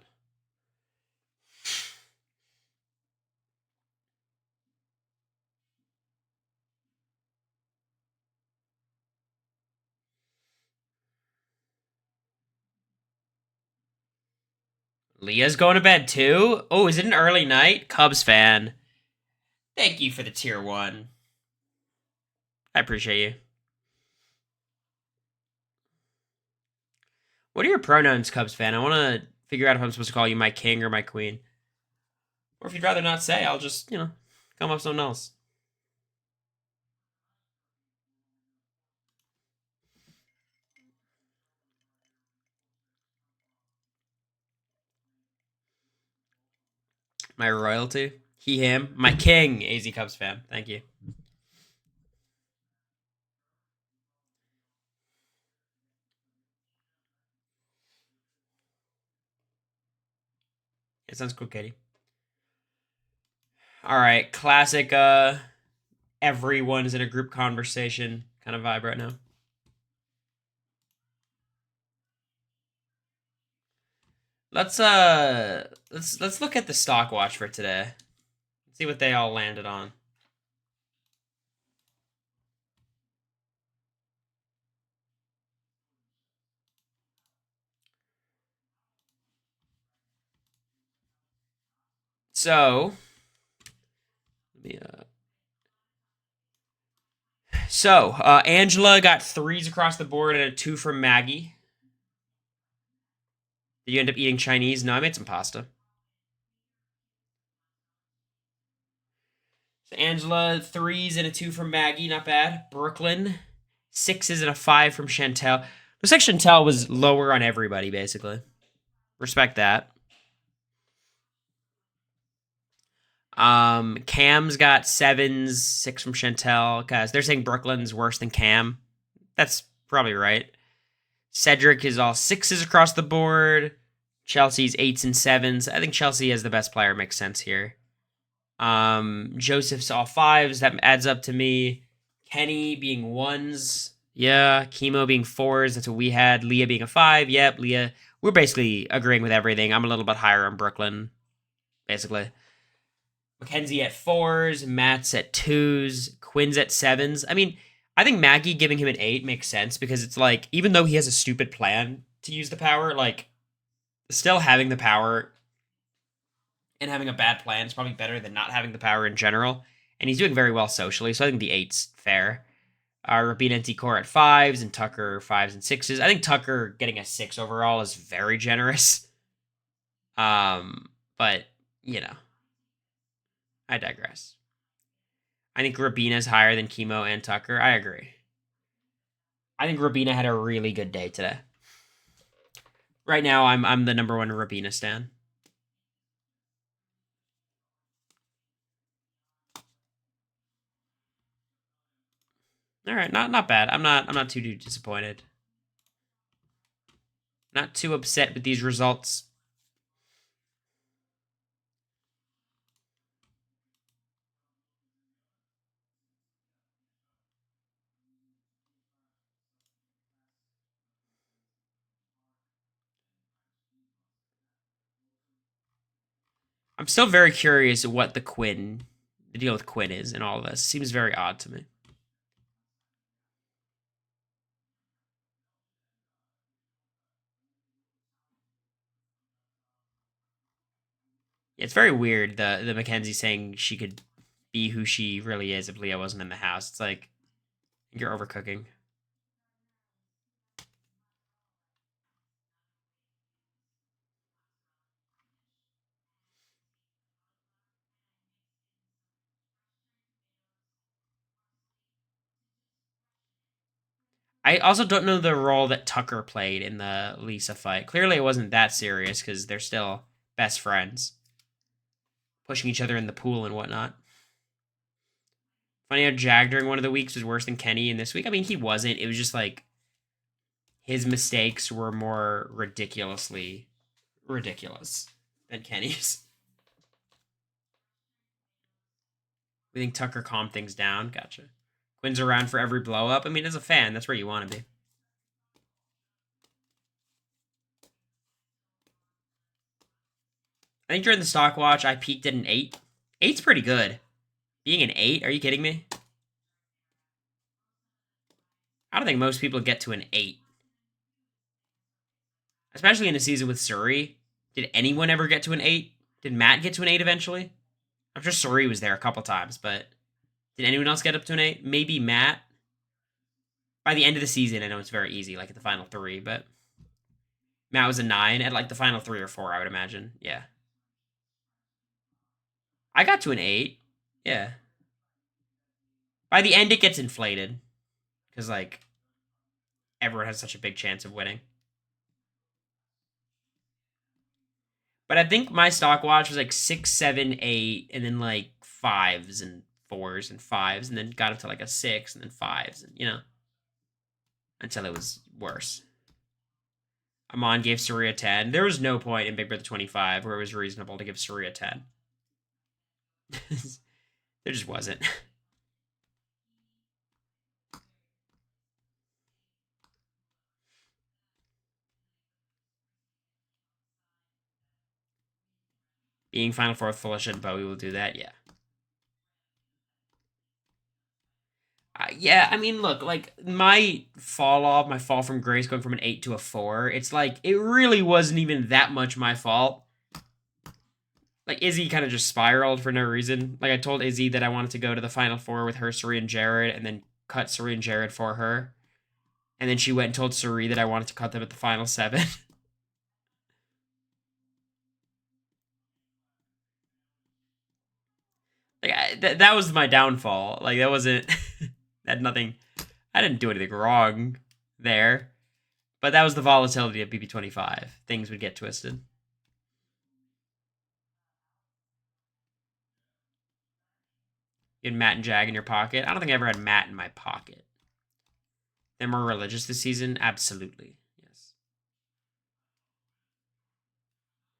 Leah's going to bed too? Oh, is it an early night? Cubs fan. Thank you for the tier 1. I appreciate you. What are your pronouns, Cubs fan? I want to figure out if I'm supposed to call you my king or my queen. Or if you'd rather not say, I'll just, come up with something else. My royalty? He, him. My king, AZ Cubs fan. Thank you. It sounds cool, Katie. All right, classic everyone's in a group conversation kind of vibe right now. Let's look at the stock watch for today. See what they all landed on. So, Angela got 3s across the board and a 2 from Maggie. Did you end up eating Chinese? No, I made some pasta. So Angela, 3s and a 2 from Maggie, not bad. Brooklyn, 6s and a 5 from Chantel. Looks like Chantel was lower on everybody, basically. Respect that. Cam's got 7s, 6 from Chantel. Guys, they're saying Brooklyn's worse than Cam. That's probably right. Cedric is all 6s across the board. Chelsea's 8s and 7s. I think Chelsea as the best player makes sense here. Joseph's all 5s. That adds up to me. Kenny being 1s. Yeah. Chemo being 4s. That's what we had. Leah being a 5. Yep, Leah. We're basically agreeing with everything. I'm a little bit higher on Brooklyn, basically. Mackenzie at 4s. Matt's at 2s. Quinn's at 7s. I mean, I think Maggie giving him an 8 makes sense because it's like, even though he has a stupid plan to use the power, like, still having the power and having a bad plan is probably better than not having the power in general. And he's doing very well socially, so I think the 8's fair. Rabina and T-Core at 5s, and Tucker 5s and 6s. I think Tucker getting a 6 overall is very generous. But, you know, I digress. I think Rabina's higher than Chemo and Tucker. I agree. I think Rabina had a really good day today. Right now, I'm the number 1 Rabina stan. All right, not bad. I'm not too disappointed. Not too upset with these results. I'm still very curious what the deal with Quinn is in all of this. Seems very odd to me. Yeah, it's very weird, the Mackenzie saying she could be who she really is if Leah wasn't in the house. It's like, you're overcooking. I also don't know the role that Tucker played in the Lisa fight. Clearly it wasn't that serious because they're still best friends. Pushing each other in the pool and whatnot. Funny how Jag during one of the weeks was worse than Kenny in this week. I mean, he wasn't. It was just like his mistakes were more ridiculously ridiculous than Kenny's. We think Tucker calmed things down. Gotcha. Quinn's around for every blow up. I mean, as a fan, that's where you want to be. I think during the stock watch, I peaked at an 8. 8's pretty good. Being an 8? Are you kidding me? I don't think most people get to an 8. Especially in a season with Suri. Did anyone ever get to an 8? Did Matt get to an 8 eventually? I'm sure Suri was there a couple times, but did anyone else get up to an 8? Maybe Matt. By the end of the season, I know it's very easy, like at the final 3, but Matt was a 9 at like the final 3 or 4, I would imagine. Yeah. I got to an 8. Yeah. By the end, it gets inflated. Because, like, everyone has such a big chance of winning. But I think my stock watch was like 6, 7, 8, and then like 5s and 4s and 5s, and then got up to like a 6, and then 5s, and, you know, until it was worse. Amon gave Suri a 10. There was no point in Big Brother 25 where it was reasonable to give Suri a 10. There just wasn't. Being Final Four with Felicia and Bowie will do that, yeah. Yeah, I mean, look, like, my fall from grace going from an 8 to a 4, it's like, it really wasn't even that much my fault. Like, Izzy kind of just spiraled for no reason. Like, I told Izzy that I wanted to go to the Final Four with her, Suri, and Jared, and then cut Suri and Jared for her. And then she went and told Suri that I wanted to cut them at the Final 7. Like, that was my downfall. Like, that wasn't... had nothing... I didn't do anything wrong there. But that was the volatility of BB25. Things would get twisted. You had Matt and Jag in your pocket? I don't think I ever had Matt in my pocket. They're more religious this season? Absolutely. Yes.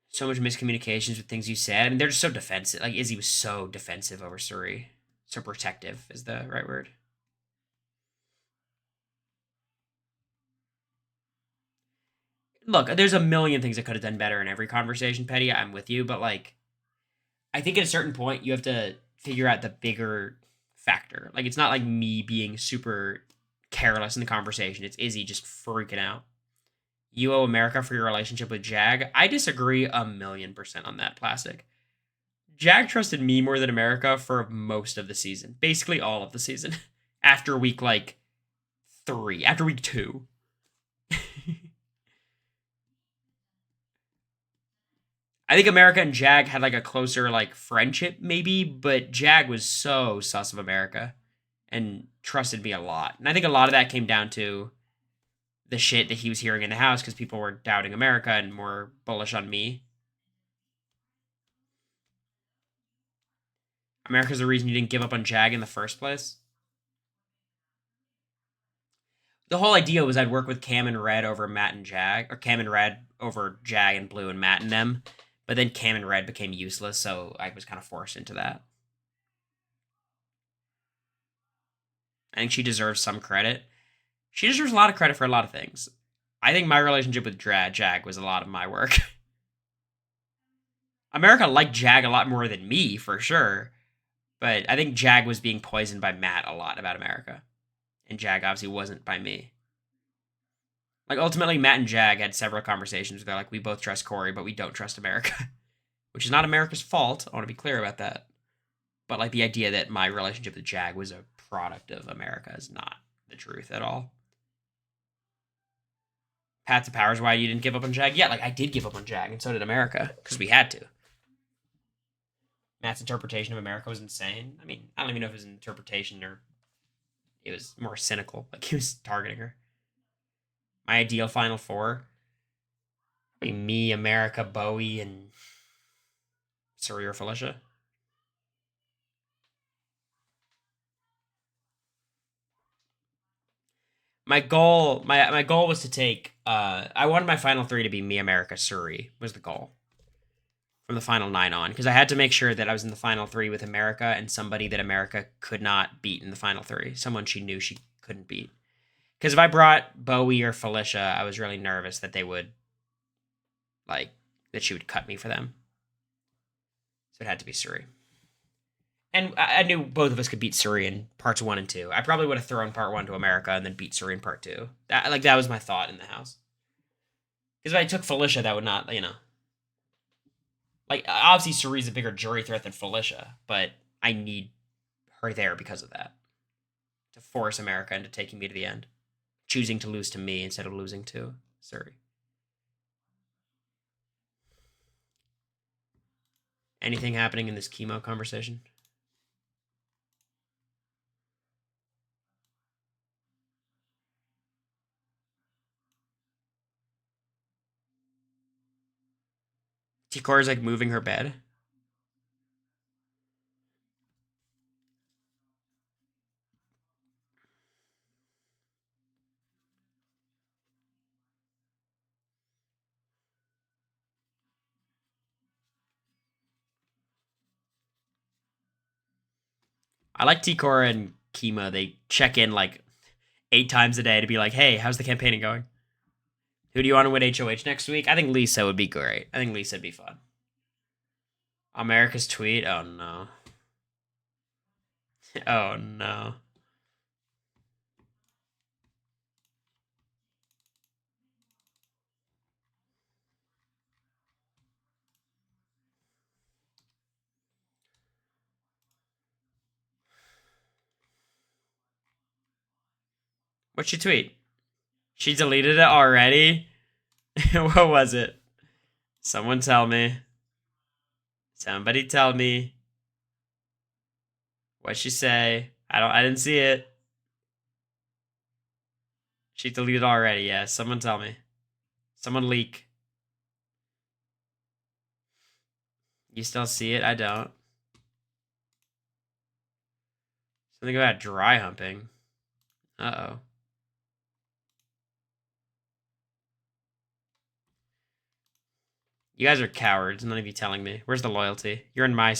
So much miscommunications with things you said. And they're just so defensive. Like, Izzy was so defensive over Suri. So protective is the right word. Look, there's a million things I could have done better in every conversation, Petty. I'm with you. But, like, I think at a certain point, you have to figure out the bigger factor. Like, it's not like me being super careless in the conversation. It's Izzy just freaking out. You owe America for your relationship with Jag. I disagree 1,000,000% on that, Plastic. Jag trusted me more than America for most of the season. Basically all of the season. After week, 3. After week 2. I think America and Jag had, a closer, friendship, maybe. But Jag was so sus of America. And trusted me a lot. And I think a lot of that came down to the shit that he was hearing in the house because people were doubting America and more bullish on me. America's the reason you didn't give up on Jag in the first place. The whole idea was I'd work with Cam and Red over Matt and Jag, or Cam and Red over Jag and Blue and Matt and them. But then Cam and Red became useless, so I was kind of forced into that. I think she deserves some credit. She deserves a lot of credit for a lot of things. I think my relationship with Jag was a lot of my work. America liked Jag a lot more than me, for sure. But I think Jag was being poisoned by Matt a lot about America. And Jag obviously wasn't by me. Ultimately, Matt and Jag had several conversations where they're like, we both trust Cory, but we don't trust America. Which is not America's fault. I want to be clear about that. But, the idea that my relationship with Jag was a product of America is not the truth at all. Path to Power is why you didn't give up on Jag. Yeah, I did give up on Jag, and so did America, because we had to. Matt's interpretation of America was insane. I mean, I don't even know if it was an interpretation or it was more cynical. He was targeting her. My ideal Final Four? Me, America, Bowie, and Suri or Felicia. My goal was to take, I wanted my final 3 to be me, America, Suri, was the goal. From the final 9 on. Because I had to make sure that I was in the final 3 with America and somebody that America could not beat in the final 3. Someone she knew she couldn't beat. Because if I brought Bowie or Felicia, I was really nervous that they would, that she would cut me for them. So it had to be Suri. And I knew both of us could beat Suri in parts 1 and 2. I probably would have thrown part 1 to America and then beat Suri in part 2. That was my thought in the house. Because if I took Felicia, that would not, obviously Suri's a bigger jury threat than Felicia, but I need her there because of that. To force America into taking me to the end. Choosing to lose to me instead of losing to Suri. Anything happening in this chemo conversation? T-Core's moving her bed. I like T-Core and Kima. They check in 8 times a day to be like, hey, how's the campaigning going? Who do you want to win HOH next week? I think Lisa would be great. I think Lisa would be fun. America's tweet? Oh, no. Oh, no. What'd she tweet? She deleted it already? What was it? Someone tell me. Somebody tell me. What'd she say? I didn't see it. She deleted already, yeah. Someone tell me. Someone leak. You still see it? I don't. Something about dry humping. Uh-oh. You guys are cowards, none of you telling me. Where's the loyalty? You're in my...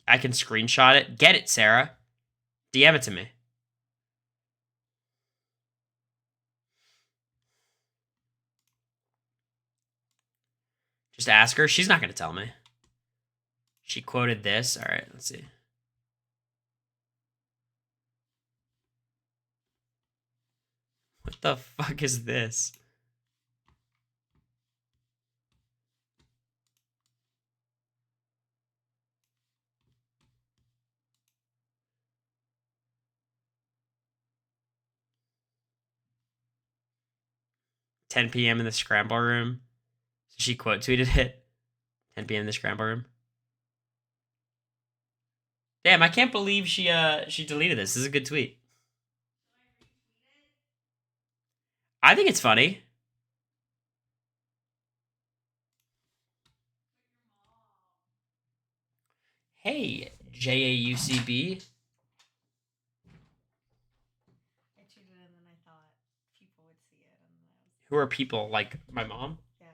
I can screenshot it. Get it, Sarah. DM it to me. Just ask her. She's not going to tell me. She quoted this. All right, let's see. What the fuck is this? "10 p.m. in the scramble room." So she quote tweeted it. 10 p.m. in the scramble room. Damn, I can't believe she deleted this. This is a good tweet. I think it's funny. Hey, JAUCB. I tweeted it and then I thought people would see it. Who are people? Like my mom? Yes.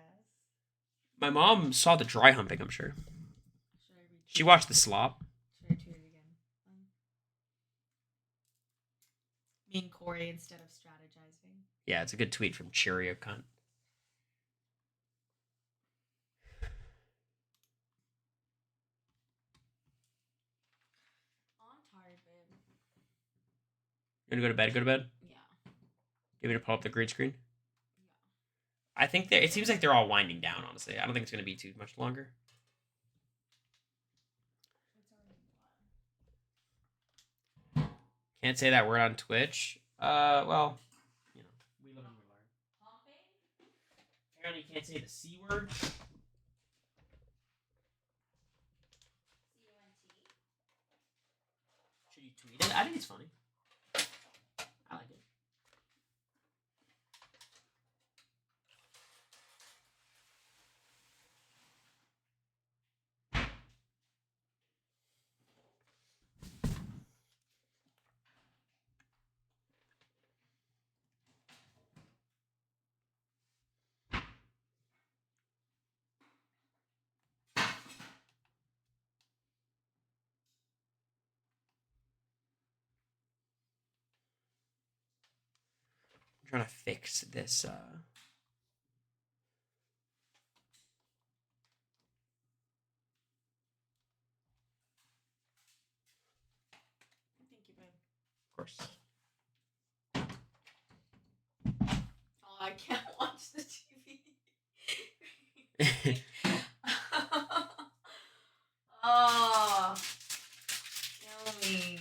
My mom saw the dry humping, I'm sure. Should I retweet She watched the slop. Should I tweet it again? Me and Cory instead of strategizing. Yeah, it's a good tweet from Cheerio Cunt. I'm tired, babe. You gonna go to bed? Go to bed? Yeah. You want me to pull up the green screen? I think it seems like they're all winding down, honestly. I don't think it's going to be too much longer. Can't say that word on Twitch. Well, you know, we live and we learn. Apparently you can't say the C word. Should you tweet it? I think it's funny. I like it. I'm trying to fix this. Thank you, babe. Of course. Oh, I can't watch the TV. Oh, kill me.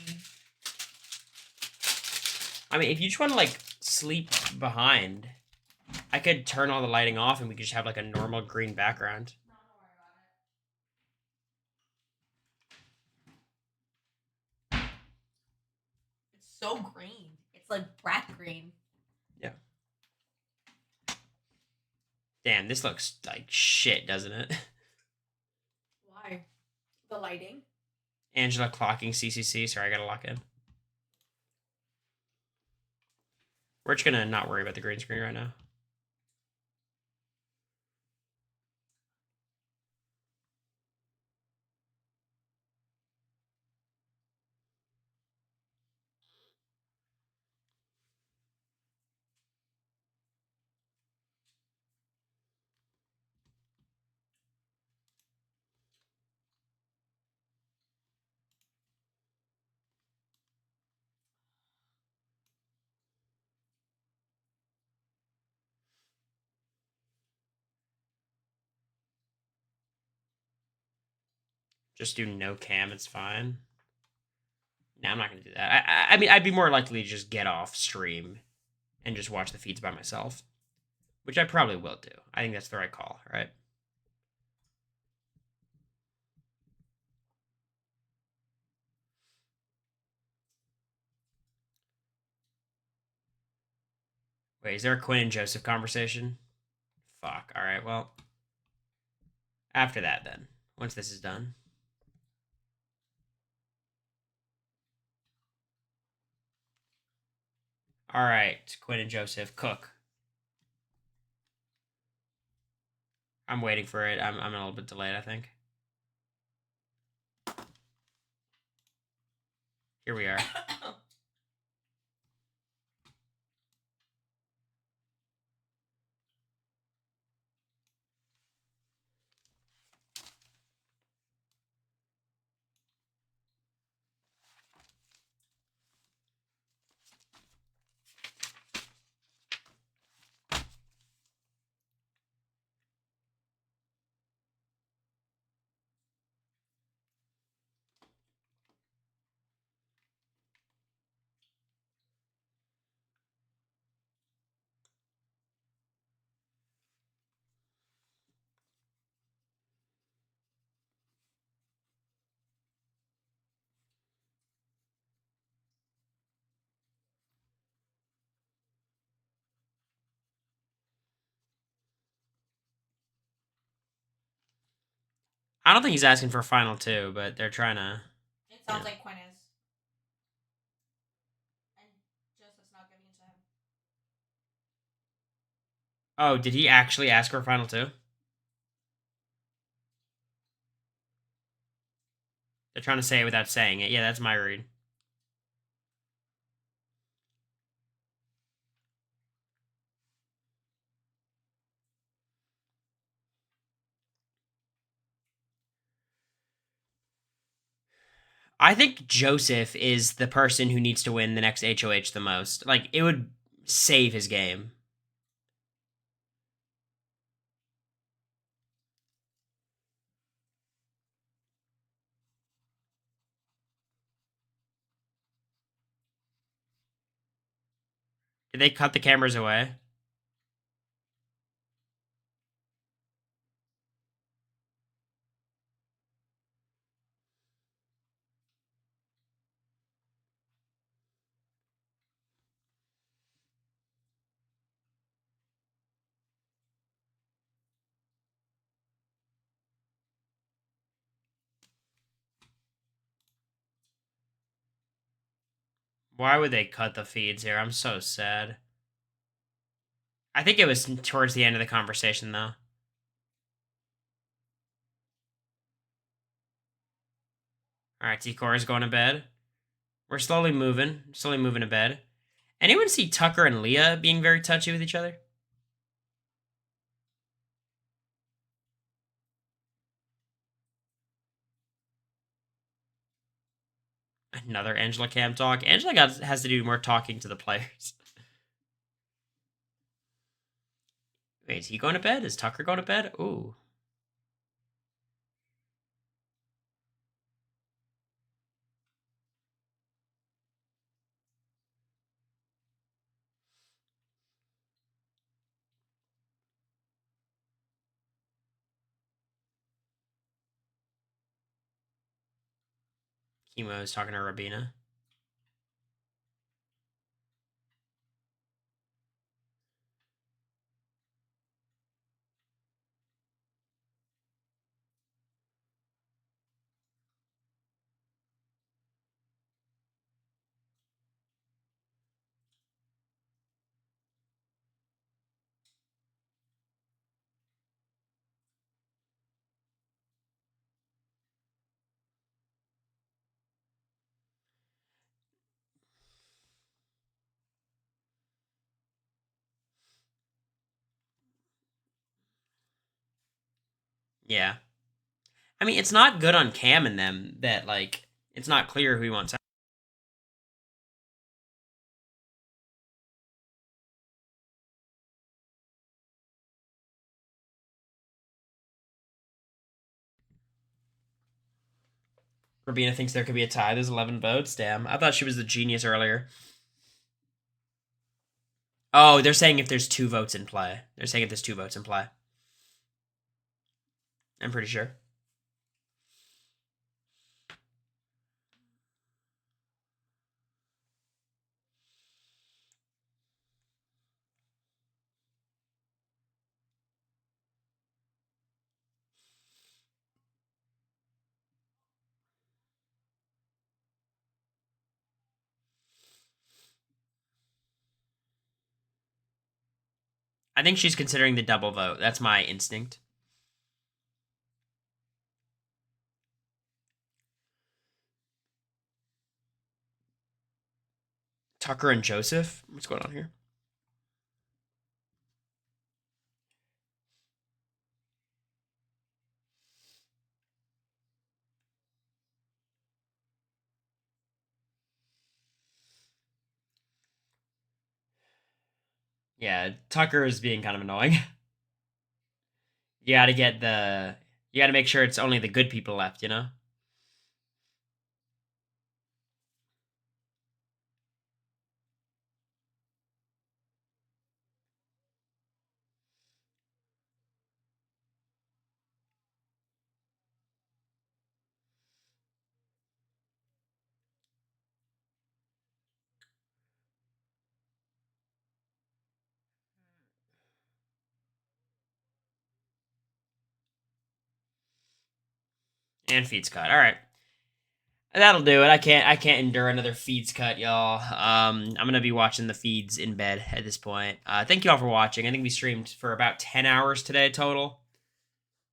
I mean, if you just want to, like, sleep behind, I could turn all the lighting off and we could just have, like, a normal green background. No, don't worry about it. It's so green. It's like brat green. Yeah. Damn, this looks like shit, doesn't it? Why? The lighting? Angela clocking CCC. Sorry, I gotta lock in. We're just gonna not worry about the green screen right now. Just do no cam, it's fine. No, I'm not gonna do that. I mean, I'd be more likely to just get off stream and just watch the feeds by myself, which I probably will do. I think that's the right call, right? Wait, is there a Quinn and Joseph conversation? Fuck. All right. Well, after that, then once this is done. All right, Quinn and Joseph cook. I'm waiting for it. I'm a little bit delayed, I think. Here we are. I don't think he's asking for a final two, but they're trying to. It sounds like Quinn is. And Joseph's not giving it to him. Oh, did he actually ask for a final two? They're trying to say it without saying it. Yeah, that's my read. I think Joseph is the person who needs to win the next HOH the most. Like, it would save his game. Did they cut the cameras away? Why would they cut the feeds here? I'm so sad. I think it was towards the end of the conversation, though. All right, T-Core is going to bed. We're slowly moving to bed. Anyone see Tucker and Leah being very touchy with each other? Another Angela Cam talk. Angela has to do more talking to the players. Wait, is he going to bed? Is Tucker going to bed? Ooh. Chemo is talking to Rabina. Yeah. I mean, it's not good on Cam and them that, like, it's not clear who he wants out. Rabina thinks there could be a tie. There's 11 votes. Damn. I thought she was the genius earlier. Oh, they're saying if there's 2 votes in play. They're saying if there's 2 votes in play. I'm pretty sure. I think she's considering the double vote. That's my instinct. Tucker and Joseph? What's going on here? Yeah, Tucker is being kind of annoying. You gotta make sure it's only the good people left, you know? And feeds cut. All right. That'll do it. I can't endure another feeds cut, y'all. I'm gonna be watching the feeds in bed at this point. Thank you all for watching. I think we streamed for about 10 hours today total.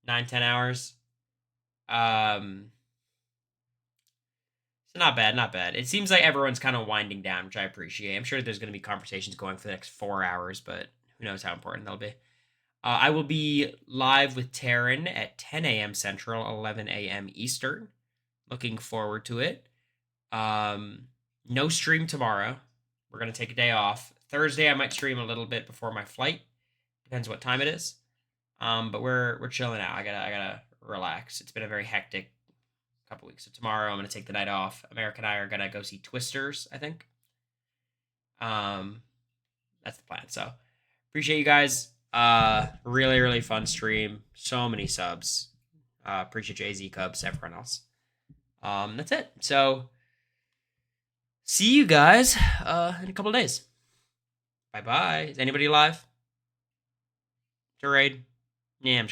9-10 hours. So not bad, not bad. It seems like everyone's kind of winding down, which I appreciate. I'm sure there's going to be conversations going for the next 4 hours, but who knows how important they'll be. I will be live with Taryn at 10 a.m. Central, 11 a.m. Eastern. Looking forward to it. No stream tomorrow. We're going to take a day off. Thursday, I might stream a little bit before my flight. Depends what time it is. But we're chilling out. I gotta relax. It's been a very hectic couple weeks. So tomorrow I'm gonna take the night off. America and I are gonna go see Twisters, I think. That's the plan. So appreciate you guys. Really, really fun stream. So many subs. Appreciate you, AZ Cubs, everyone else. That's it. So see you guys in a couple of days. Bye bye. Is anybody live to raid? Yeah, I'm just gonna